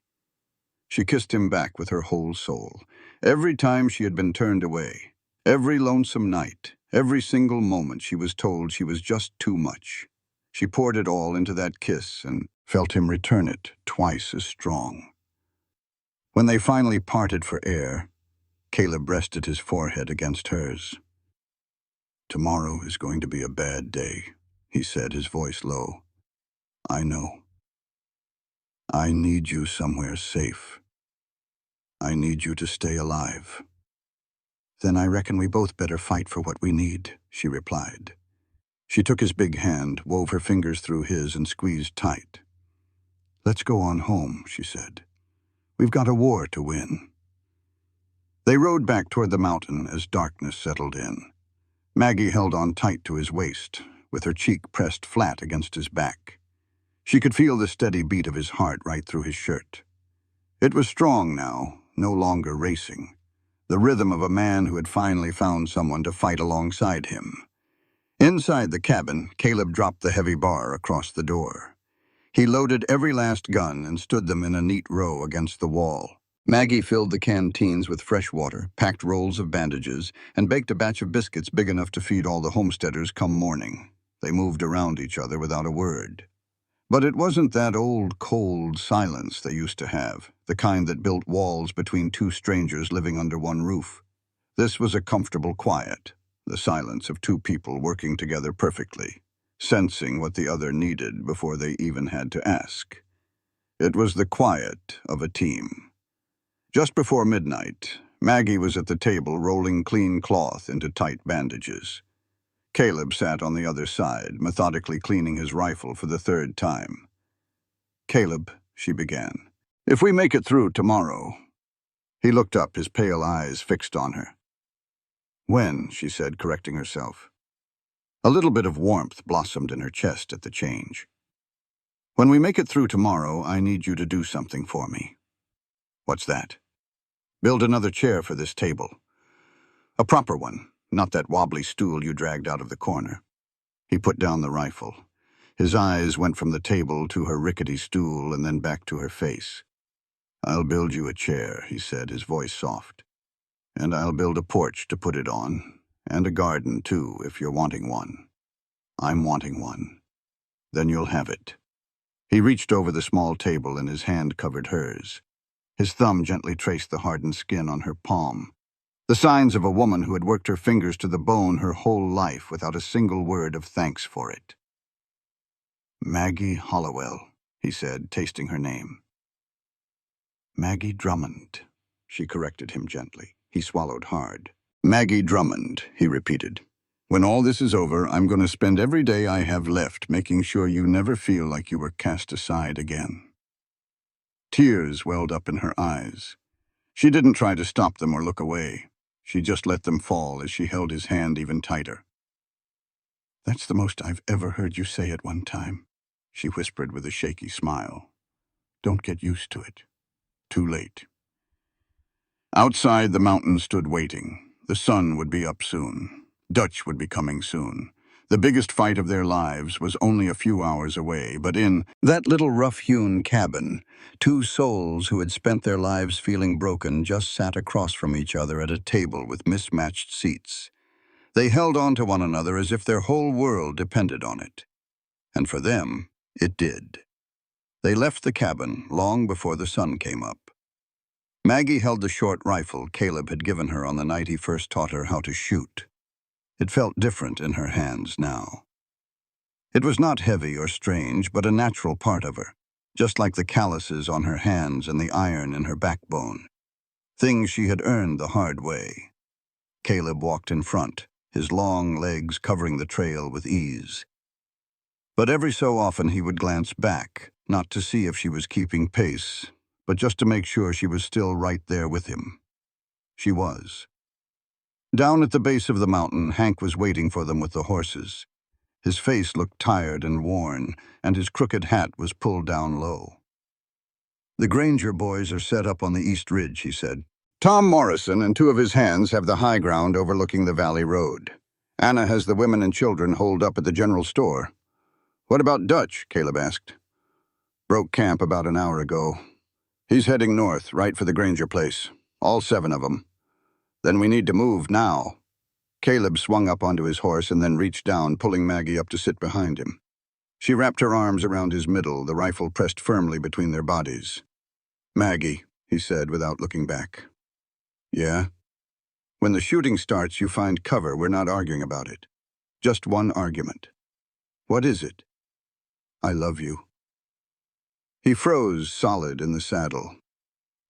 She kissed him back with her whole soul. Every time she had been turned away, every lonesome night, every single moment she was told she was just too much. She poured it all into that kiss and felt him return it twice as strong. When they finally parted for air, Caleb rested his forehead against hers. Tomorrow is going to be a bad day, he said, his voice low. I know. I need you somewhere safe. I need you to stay alive. Then I reckon we both better fight for what we need, she replied. She took his big hand, wove her fingers through his, and squeezed tight. Let's go on home, she said. We've got a war to win. They rode back toward the mountain as darkness settled in. Maggie held on tight to his waist, with her cheek pressed flat against his back. She could feel the steady beat of his heart right through his shirt. It was strong now, no longer racing, the rhythm of a man who had finally found someone to fight alongside him. Inside the cabin, Caleb dropped the heavy bar across the door. He loaded every last gun and stood them in a neat row against the wall. Maggie filled the canteens with fresh water, packed rolls of bandages, and baked a batch of biscuits big enough to feed all the homesteaders come morning. They moved around each other without a word. But it wasn't that old, cold silence they used to have, the kind that built walls between two strangers living under one roof. This was a comfortable quiet, the silence of two people working together perfectly, sensing what the other needed before they even had to ask. It was the quiet of a team. Just before midnight, Maggie was at the table rolling clean cloth into tight bandages. Caleb sat on the other side, methodically cleaning his rifle for the third time. Caleb, she began, If we make it through tomorrow. He looked up, his pale eyes fixed on her. When, she said, correcting herself. A little bit of warmth blossomed in her chest at the change. When we make it through tomorrow, I need you to do something for me. What's that? Build another chair for this table. A proper one, not that wobbly stool you dragged out of the corner. He put down the rifle. His eyes went from the table to her rickety stool and then back to her face. I'll build you a chair, he said, his voice soft. And I'll build a porch to put it on, and a garden, too, if you're wanting one. I'm wanting one. Then you'll have it. He reached over the small table and his hand covered hers. His thumb gently traced the hardened skin on her palm. The signs of a woman who had worked her fingers to the bone her whole life without a single word of thanks for it. Maggie Hollowell, he said, tasting her name. Maggie Drummond, she corrected him gently. He swallowed hard. Maggie Drummond, he repeated. When all this is over, I'm going to spend every day I have left making sure you never feel like you were cast aside again. Tears welled up in her eyes. She didn't try to stop them or look away. She just let them fall as she held his hand even tighter. That's the most I've ever heard you say at one time, she whispered with a shaky smile. Don't get used to it. Too late. Outside, the mountain stood waiting. The sun would be up soon. Dutch would be coming soon. The biggest fight of their lives was only a few hours away, but in that little rough-hewn cabin, two souls who had spent their lives feeling broken just sat across from each other at a table with mismatched seats. They held on to one another as if their whole world depended on it. And for them, it did. They left the cabin long before the sun came up. Maggie held the short rifle Caleb had given her on the night he first taught her how to shoot. It felt different in her hands now. It was not heavy or strange, but a natural part of her, just like the calluses on her hands and the iron in her backbone. Things she had earned the hard way. Caleb walked in front, his long legs covering the trail with ease. But every so often he would glance back, not to see if she was keeping pace, but just to make sure she was still right there with him. She was. Down at the base of the mountain, Hank was waiting for them with the horses. His face looked tired and worn, and his crooked hat was pulled down low. The Granger boys are set up on the East Ridge, he said. Tom Morrison and two of his hands have the high ground overlooking the valley road. Anna has the women and children holed up at the general store. What about Dutch? Caleb asked. Broke camp about an hour ago. He's heading north, right for the Granger place. All 7 of them. Then we need to move now. Caleb swung up onto his horse and then reached down, pulling Maggie up to sit behind him. She wrapped her arms around his middle, the rifle pressed firmly between their bodies. Maggie, he said without looking back. Yeah? When the shooting starts, you find cover. We're not arguing about it. Just one argument. What is it? I love you. He froze solid in the saddle.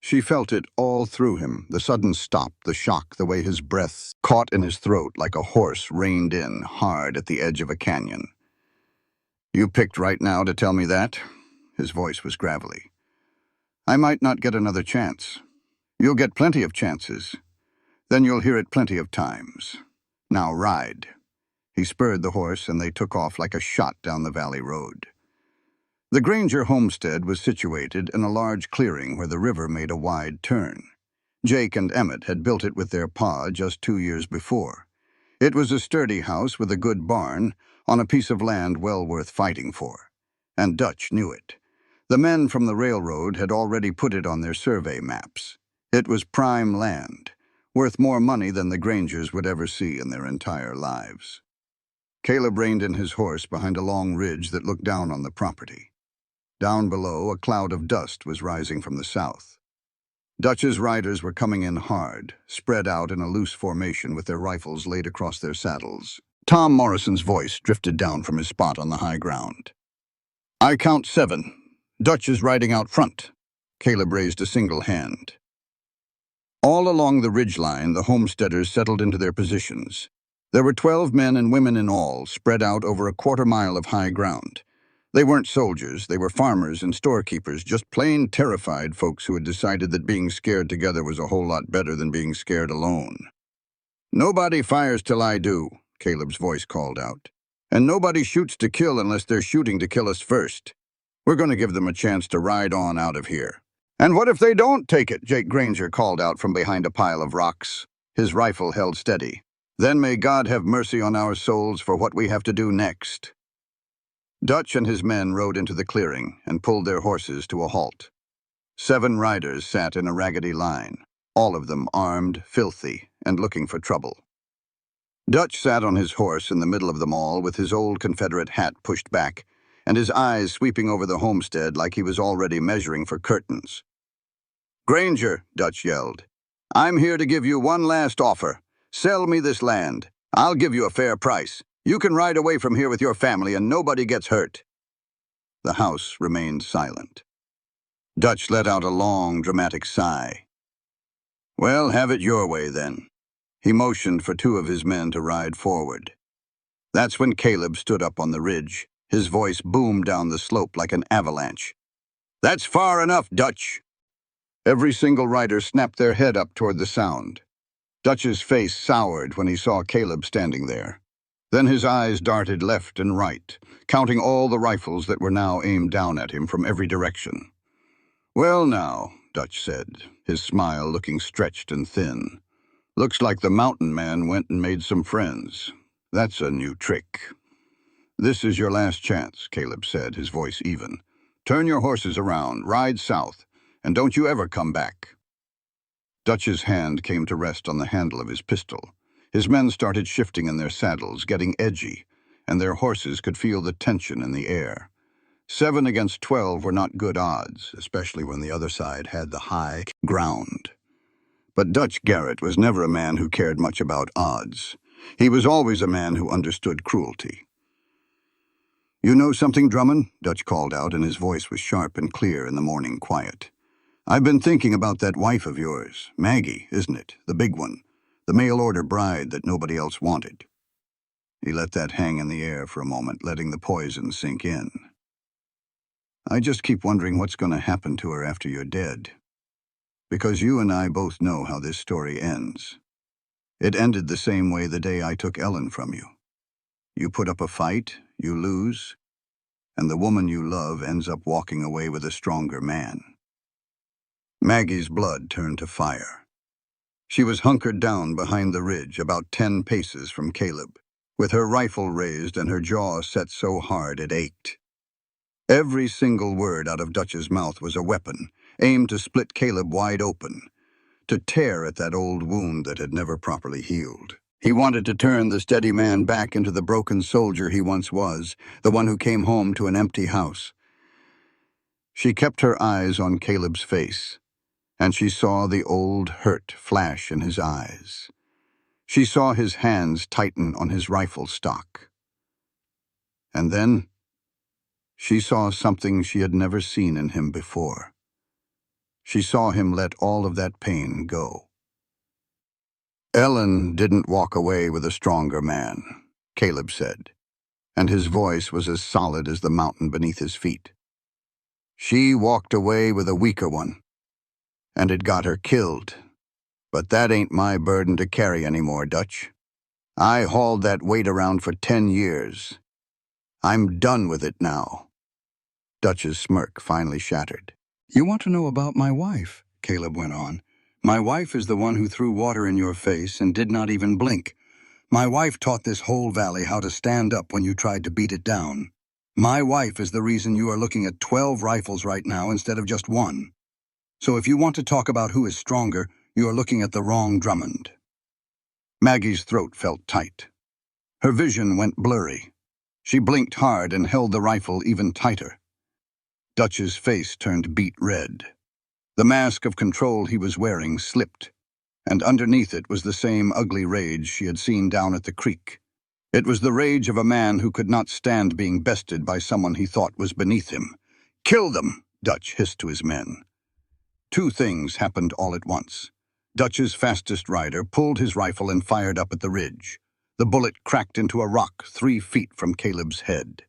She felt it all through him, the sudden stop, the shock, the way his breath caught in his throat like a horse reined in hard at the edge of a canyon. You picked right now to tell me that? His voice was gravelly. I might not get another chance. You'll get plenty of chances. Then you'll hear it plenty of times. Now ride. He spurred the horse and they took off like a shot down the valley road. The Granger homestead was situated in a large clearing where the river made a wide turn. Jake and Emmett had built it with their pa just 2 years before. It was a sturdy house with a good barn on a piece of land well worth fighting for. And Dutch knew it. The men from the railroad had already put it on their survey maps. It was prime land, worth more money than the Grangers would ever see in their entire lives. Caleb reined in his horse behind a long ridge that looked down on the property. Down below, a cloud of dust was rising from the south. Dutch's riders were coming in hard, spread out in a loose formation with their rifles laid across their saddles. Tom Morrison's voice drifted down from his spot on the high ground. I count 7. Dutch is riding out front. Caleb raised a single hand. All along the ridgeline, the homesteaders settled into their positions. There were 12 men and women in all, spread out over a 1/4 mile of high ground. They weren't soldiers, they were farmers and storekeepers, just plain terrified folks who had decided that being scared together was a whole lot better than being scared alone. "Nobody fires till I do," Caleb's voice called out. "And nobody shoots to kill unless they're shooting to kill us first. We're going to give them a chance to ride on out of here." "And what if they don't take it?" Jake Granger called out from behind a pile of rocks, his rifle held steady. "Then may God have mercy on our souls for what we have to do next." Dutch and his men rode into the clearing and pulled their horses to a halt. 7 riders sat in a raggedy line, all of them armed, filthy, and looking for trouble. Dutch sat on his horse in the middle of them all with his old Confederate hat pushed back and his eyes sweeping over the homestead like he was already measuring for curtains. "Granger," Dutch yelled, "I'm here to give you one last offer. Sell me this land. I'll give you a fair price. You can ride away from here with your family and nobody gets hurt." The house remained silent. Dutch let out a long, dramatic sigh. "Well, have it your way, then." He motioned for 2 of his men to ride forward. That's when Caleb stood up on the ridge. His voice boomed down the slope like an avalanche. "That's far enough, Dutch." Every single rider snapped their head up toward the sound. Dutch's face soured when he saw Caleb standing there. Then his eyes darted left and right, counting all the rifles that were now aimed down at him from every direction. "Well now," Dutch said, his smile looking stretched and thin. "Looks like the mountain man went and made some friends. That's a new trick." "This is your last chance," Caleb said, his voice even. "Turn your horses around, ride south, and don't you ever come back." Dutch's hand came to rest on the handle of his pistol. His men started shifting in their saddles, getting edgy, and their horses could feel the tension in the air. 7 against 12 were not good odds, especially when the other side had the high ground. But Dutch Garrett was never a man who cared much about odds. He was always a man who understood cruelty. "You know something, Drummond?" Dutch called out, and his voice was sharp and clear in the morning quiet. "I've been thinking about that wife of yours, Maggie, isn't it? The big one. The mail-order bride that nobody else wanted." He let that hang in the air for a moment, letting the poison sink in. "I just keep wondering what's going to happen to her after you're dead. Because you and I both know how this story ends. It ended the same way the day I took Ellen from you. You put up a fight, you lose, and the woman you love ends up walking away with a stronger man." Maggie's blood turned to fire. She was hunkered down behind the ridge, about 10 paces from Caleb, with her rifle raised and her jaw set so hard it ached. Every single word out of Dutch's mouth was a weapon, aimed to split Caleb wide open, to tear at that old wound that had never properly healed. He wanted to turn the steady man back into the broken soldier he once was, the one who came home to an empty house. She kept her eyes on Caleb's face, and she saw the old hurt flash in his eyes. She saw his hands tighten on his rifle stock. And then she saw something she had never seen in him before. She saw him let all of that pain go. "Ellen didn't walk away with a stronger man," Caleb said, and his voice was as solid as the mountain beneath his feet. "She walked away with a weaker one, and it got her killed. But that ain't my burden to carry anymore, Dutch. I hauled that weight around for 10 years. I'm done with it now." Dutch's smirk finally shattered. "You want to know about my wife?" Caleb went on. "My wife is the one who threw water in your face and did not even blink. My wife taught this whole valley how to stand up when you tried to beat it down. My wife is the reason you are looking at 12 rifles right now instead of just 1. So if you want to talk about who is stronger, you are looking at the wrong Drummond." Maggie's throat felt tight. Her vision went blurry. She blinked hard and held the rifle even tighter. Dutch's face turned beet red. The mask of control he was wearing slipped, and underneath it was the same ugly rage she had seen down at the creek. It was the rage of a man who could not stand being bested by someone he thought was beneath him. "Kill them!" Dutch hissed to his men. 2 things happened all at once. Dutch's fastest rider pulled his rifle and fired up at the ridge. The bullet cracked into a rock 3 feet from Caleb's head.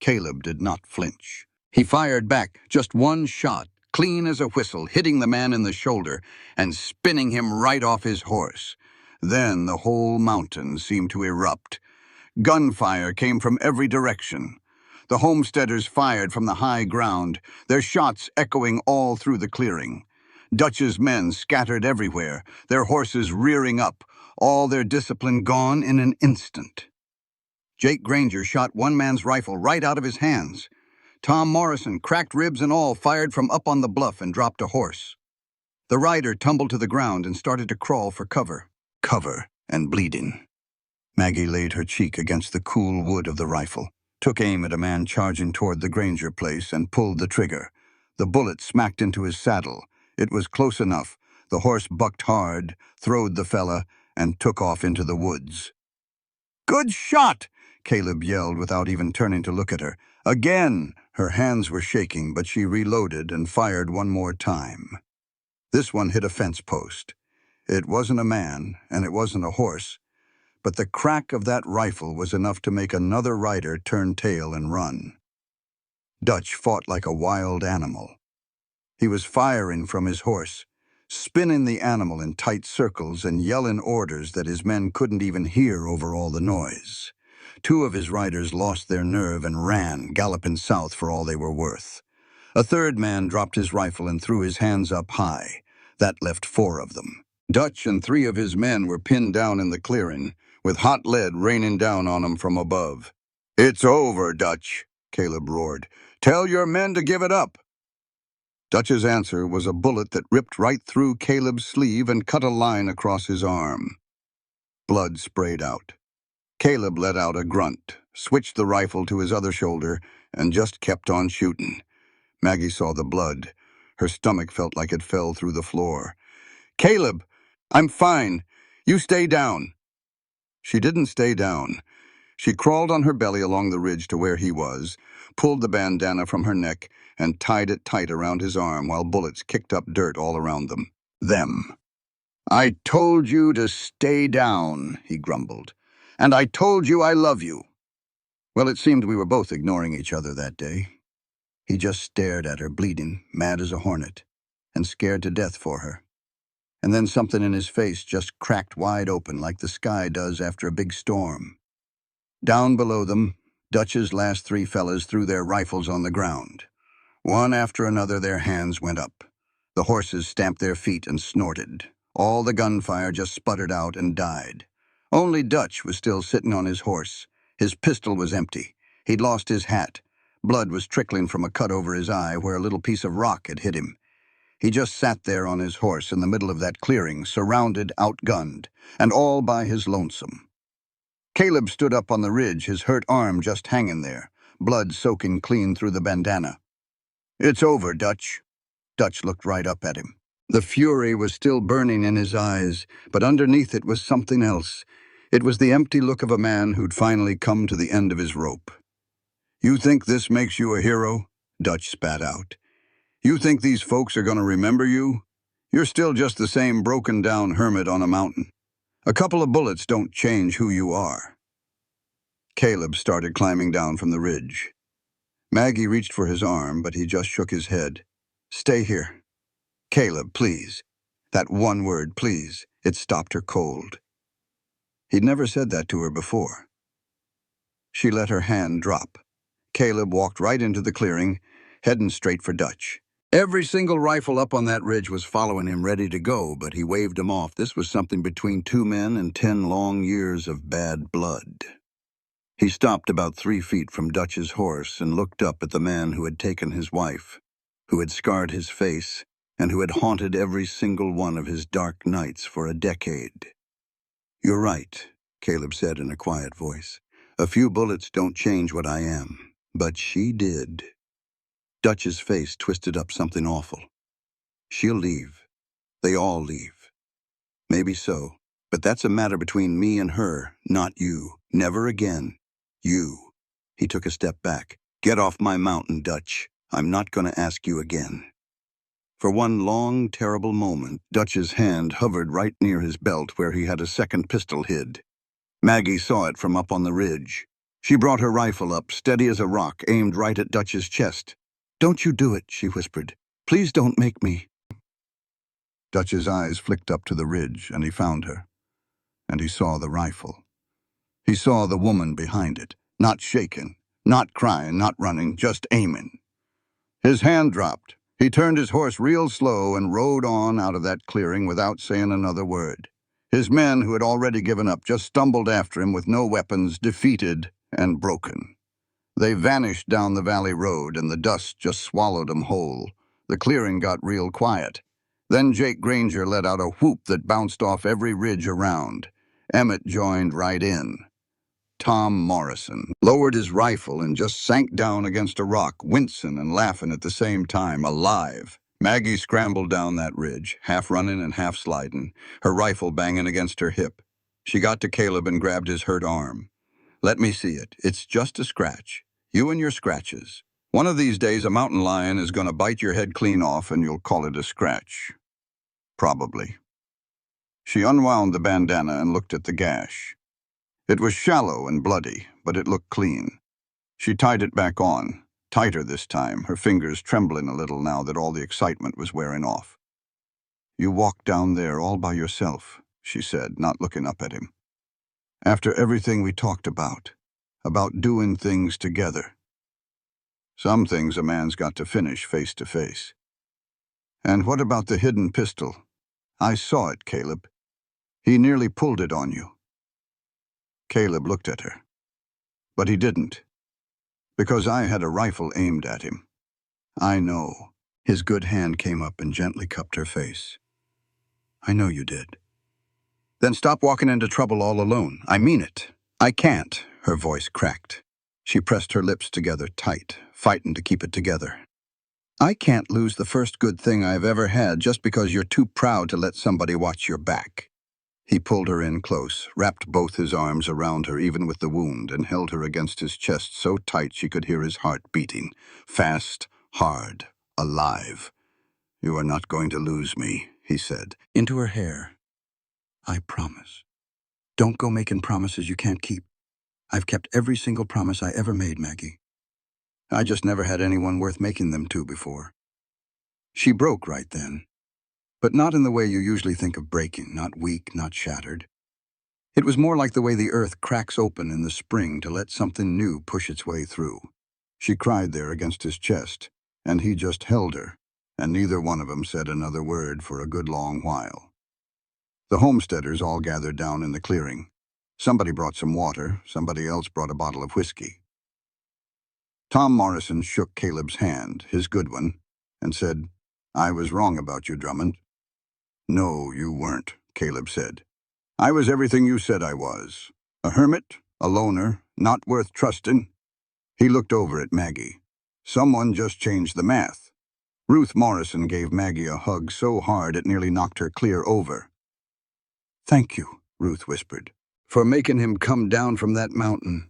Caleb did not flinch. He fired back just one shot, clean as a whistle, hitting the man in the shoulder and spinning him right off his horse. Then the whole mountain seemed to erupt. Gunfire came from every direction. The homesteaders fired from the high ground, their shots echoing all through the clearing. Dutch's men scattered everywhere, their horses rearing up, all their discipline gone in an instant. Jake Granger shot one man's rifle right out of his hands. Tom Morrison, cracked ribs and all, fired from up on the bluff and dropped a horse. The rider tumbled to the ground and started to crawl for cover. Cover and bleeding. Maggie laid her cheek against the cool wood of the rifle, took aim at a man charging toward the Granger place, and pulled the trigger. The bullet smacked into his saddle. It was close enough. The horse bucked hard, throwed the fella, and took off into the woods. "Good shot!" Caleb yelled without even turning to look at her. Again! Her hands were shaking, but she reloaded and fired one more time. This one hit a fence post. It wasn't a man, and it wasn't a horse, but the crack of that rifle was enough to make another rider turn tail and run. Dutch fought like a wild animal. He was firing from his horse, spinning the animal in tight circles and yelling orders that his men couldn't even hear over all the noise. Two of his riders lost their nerve and ran, galloping south for all they were worth. A third man dropped his rifle and threw his hands up high. That left 4 of them. Dutch and 3 of his men were pinned down in the clearing, with hot lead raining down on them from above. "It's over, Dutch," Caleb roared. "Tell your men to give it up." Dutch's answer was a bullet that ripped right through Caleb's sleeve and cut a line across his arm. Blood sprayed out. Caleb let out a grunt, switched the rifle to his other shoulder, and just kept on shooting. Maggie saw the blood. Her stomach felt like it fell through the floor. "Caleb, I'm fine. You stay down." She didn't stay down. She crawled on her belly along the ridge to where he was, pulled the bandana from her neck, and tied it tight around his arm while bullets kicked up dirt all around them. Them. "I told you to stay down," he grumbled. "And I told you I love you." Well, it seemed we were both ignoring each other that day. He just stared at her, bleeding, mad as a hornet, and scared to death for her. And then something in his face just cracked wide open like the sky does after a big storm. Down below them, Dutch's last 3 fellas threw their rifles on the ground. One after another, their hands went up. The horses stamped their feet and snorted. All the gunfire just sputtered out and died. Only Dutch was still sitting on his horse. His pistol was empty. He'd lost his hat. Blood was trickling from a cut over his eye where a little piece of rock had hit him. He just sat there on his horse in the middle of that clearing, surrounded, outgunned, and all by his lonesome. Caleb stood up on the ridge, his hurt arm just hanging there, blood soaking clean through the bandana. "It's over, Dutch." Dutch looked right up at him. The fury was still burning in his eyes, but underneath it was something else. It was the empty look of a man who'd finally come to the end of his rope. "You think this makes you a hero?" Dutch spat out. "You think these folks are going to remember you? You're still just the same broken-down hermit on a mountain. A couple of bullets don't change who you are." Caleb started climbing down from the ridge. Maggie reached for his arm, but he just shook his head. "Stay here. Caleb, please." That one word, please, it stopped her cold. He'd never said that to her before. She let her hand drop. Caleb walked right into the clearing, heading straight for Dutch. Every single rifle up on that ridge was following him, ready to go, but he waved them off. This was something between 2 men and 10 long years of bad blood. He stopped about 3 feet from Dutch's horse and looked up at the man who had taken his wife, who had scarred his face, and who had haunted every single one of his dark nights for a decade. "You're right," Caleb said in a quiet voice. "A few bullets don't change what I am, but she did." Dutch's face twisted up something awful. "She'll leave. They all leave." "Maybe so, but that's a matter between me and her, not you. Never again. You." He took a step back. "Get off my mountain, Dutch. I'm not going to ask you again." For one long, terrible moment, Dutch's hand hovered right near his belt where he had a second pistol hid. Maggie saw it from up on the ridge. She brought her rifle up, steady as a rock, aimed right at Dutch's chest. "Don't you do it," she whispered. "Please don't make me." Dutch's eyes flicked up to the ridge, and he found her. And he saw the rifle. He saw the woman behind it, not shaking, not crying, not running, just aiming. His hand dropped. He turned his horse real slow and rode on out of that clearing without saying another word. His men, who had already given up, just stumbled after him with no weapons, defeated and broken. They vanished down the valley road, and the dust just swallowed them whole. The clearing got real quiet. Then Jake Granger let out a whoop that bounced off every ridge around. Emmett joined right in. Tom Morrison lowered his rifle and just sank down against a rock, wincing and laughing at the same time, alive. Maggie scrambled down that ridge, half running and half sliding, her rifle banging against her hip. She got to Caleb and grabbed his hurt arm. "Let me see it. It's just a scratch. You and your scratches. One of these days a mountain lion is going to bite your head clean off and you'll call it a scratch. Probably." She unwound the bandana and looked at the gash. It was shallow and bloody, but it looked clean. She tied it back on, tighter this time, her fingers trembling a little now that all the excitement was wearing off. "You walked down there all by yourself," she said, not looking up at him. "After everything we talked about doing things together. Some things a man's got to finish face to face." "And what about the hidden pistol? I saw it, Caleb. He nearly pulled it on you." Caleb looked at her. "But he didn't. Because I had a rifle aimed at him." "I know." His good hand came up and gently cupped her face. "I know you did." "Then stop walking into trouble all alone. I mean it." "I can't." Her voice cracked. She pressed her lips together tight, fighting to keep it together. "I can't lose the first good thing I've ever had just because you're too proud to let somebody watch your back." He pulled her in close, wrapped both his arms around her even with the wound, and held her against his chest so tight she could hear his heart beating. Fast, hard, alive. "You are not going to lose me," he said, into her hair. "I promise. Don't go making promises you can't keep. I've kept every single promise I ever made, Maggie. I just never had anyone worth making them to before." She broke right then. But not in the way you usually think of breaking, not weak, not shattered. It was more like the way the earth cracks open in the spring to let something new push its way through. She cried there against his chest, and he just held her, and neither one of them said another word for a good long while. The homesteaders all gathered down in the clearing. Somebody brought some water, somebody else brought a bottle of whiskey. Tom Morrison shook Caleb's hand, his good one, and said, "I was wrong about you, Drummond." "No, you weren't," Caleb said. "I was everything you said I was. A hermit, a loner, not worth trusting." He looked over at Maggie. Someone just changed the math. Ruth Morrison gave Maggie a hug so hard it nearly knocked her clear over. "Thank you," Ruth whispered, "for making him come down from that mountain."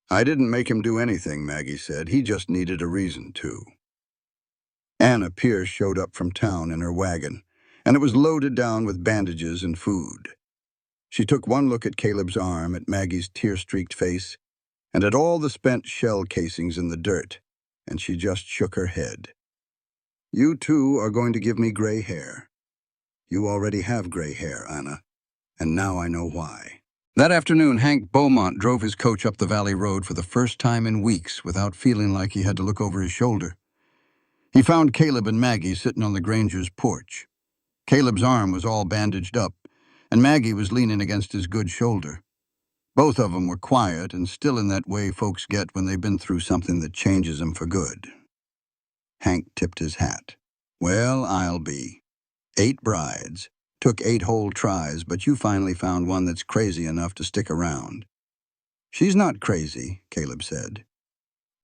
"I didn't make him do anything," Maggie said. "He just needed a reason to." Anna Pierce showed up from town in her wagon, and it was loaded down with bandages and food. She took one look at Caleb's arm, at Maggie's tear-streaked face, and at all the spent shell casings in the dirt, and she just shook her head. "You two are going to give me gray hair. You already have gray hair, Anna, and now I know why." That afternoon, Hank Beaumont drove his coach up the valley road for the first time in weeks without feeling like he had to look over his shoulder. He found Caleb and Maggie sitting on the Granger's porch. Caleb's arm was all bandaged up, and Maggie was leaning against his good shoulder. Both of them were quiet and still in that way folks get when they've been through something that changes them for good. Hank tipped his hat. "Well, I'll be. 8 brides. Took 8 whole tries, but you finally found one that's crazy enough to stick around." "She's not crazy," Caleb said.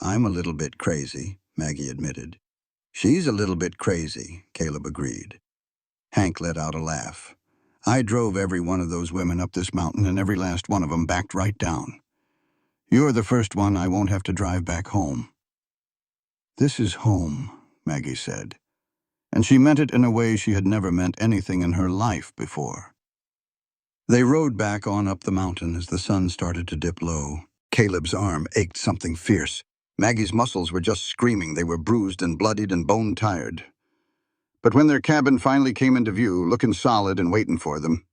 "I'm a little bit crazy," Maggie admitted. "She's a little bit crazy," Caleb agreed. Hank let out a laugh. "I drove every one of those women up this mountain, and every last one of them backed right down. You're the first one I won't have to drive back home." "This is home," Maggie said, and she meant it in a way she had never meant anything in her life before. They rode back on up the mountain as the sun started to dip low. Caleb's arm ached something fierce. Maggie's muscles were just screaming. They were bruised and bloodied and bone-tired. But when their cabin finally came into view, looking solid and waiting for them,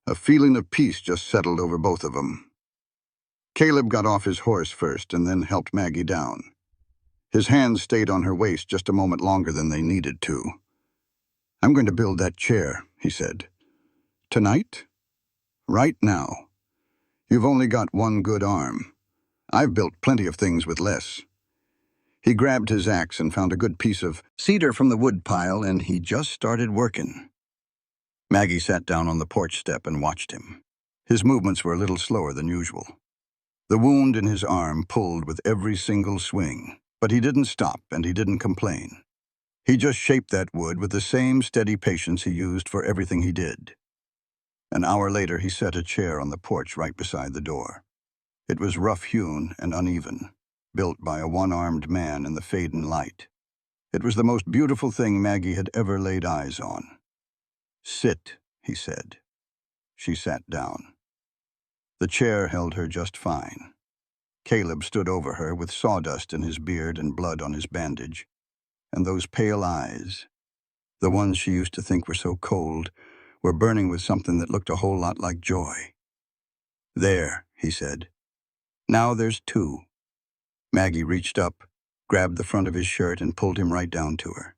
a feeling of peace just settled over both of them. Caleb got off his horse first and then helped Maggie down. His hands stayed on her waist just a moment longer than they needed to. "I'm going to build that chair," he said. "Tonight? Right now. You've only got one good arm. I've built plenty of things with less." He grabbed his axe and found a good piece of cedar from the wood pile, and he just started working. Maggie sat down on the porch step and watched him. His movements were a little slower than usual. The wound in his arm pulled with every single swing, but he didn't stop and he didn't complain. He just shaped that wood with the same steady patience he used for everything he did. An hour later, he set a chair on the porch right beside the door. It was rough-hewn and uneven, built by a one-armed man in the fading light. It was the most beautiful thing Maggie had ever laid eyes on. "Sit," he said. She sat down. The chair held her just fine. Caleb stood over her with sawdust in his beard and blood on his bandage. And those pale eyes, the ones she used to think were so cold, were burning with something that looked a whole lot like joy. "There," he said. "Now there's two." Maggie reached up, grabbed the front of his shirt, and pulled him right down to her.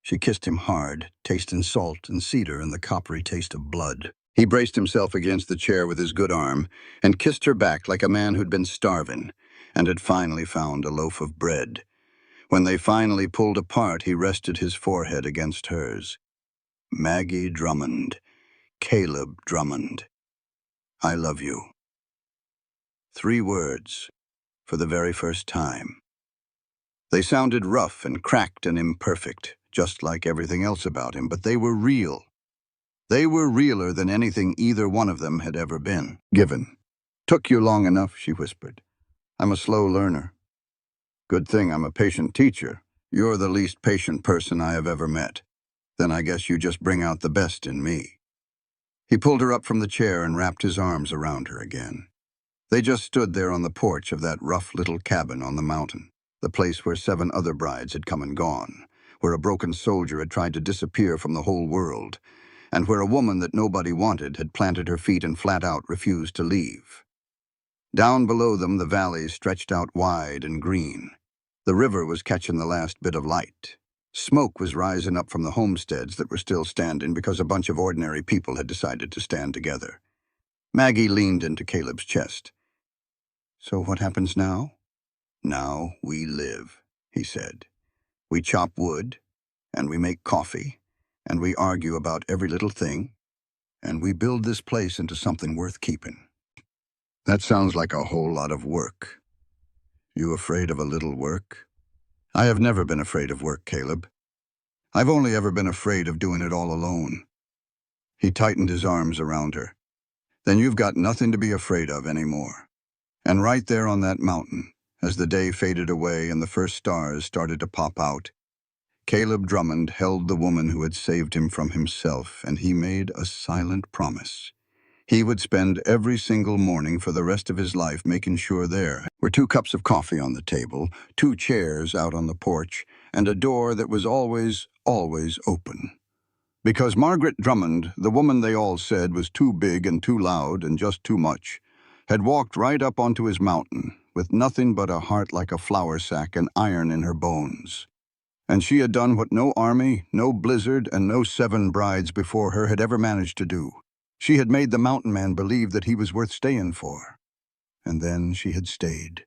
She kissed him hard, tasting salt and cedar and the coppery taste of blood. He braced himself against the chair with his good arm and kissed her back like a man who'd been starving and had finally found a loaf of bread. When they finally pulled apart, he rested his forehead against hers. "Maggie Drummond, Caleb Drummond, I love you." 3 words, for the very first time. They sounded rough and cracked and imperfect, just like everything else about him, but they were real. They were realer than anything either one of them had ever been. "Given. Took you long enough," she whispered. "I'm a slow learner. Good thing I'm a patient teacher. You're the least patient person I have ever met. Then I guess you just bring out the best in me." He pulled her up from the chair and wrapped his arms around her again. They just stood there on the porch of that rough little cabin on the mountain, the place where 7 other brides had come and gone, where a broken soldier had tried to disappear from the whole world, and where a woman that nobody wanted had planted her feet and flat out refused to leave. Down below them, the valley stretched out wide and green. The river was catching the last bit of light. Smoke was rising up from the homesteads that were still standing because a bunch of ordinary people had decided to stand together. Maggie leaned into Caleb's chest. "So what happens now?" "Now we live," he said. "We chop wood, and we make coffee, and we argue about every little thing, and we build this place into something worth keeping." "That sounds like a whole lot of work. You afraid of a little work?" "I have never been afraid of work, Caleb. I've only ever been afraid of doing it all alone." He tightened his arms around her. "Then you've got nothing to be afraid of anymore." And right there on that mountain, as the day faded away and the first stars started to pop out, Caleb Drummond held the woman who had saved him from himself, and he made a silent promise. He would spend every single morning for the rest of his life making sure there were 2 cups of coffee on the table, 2 chairs out on the porch, and a door that was always, always open. Because Margaret Drummond, the woman they all said was too big and too loud and just too much, had walked right up onto his mountain with nothing but a heart like a flour sack and iron in her bones. And she had done what no army, no blizzard, and no 7 brides before her had ever managed to do. She had made the mountain man believe that he was worth staying for. And then she had stayed.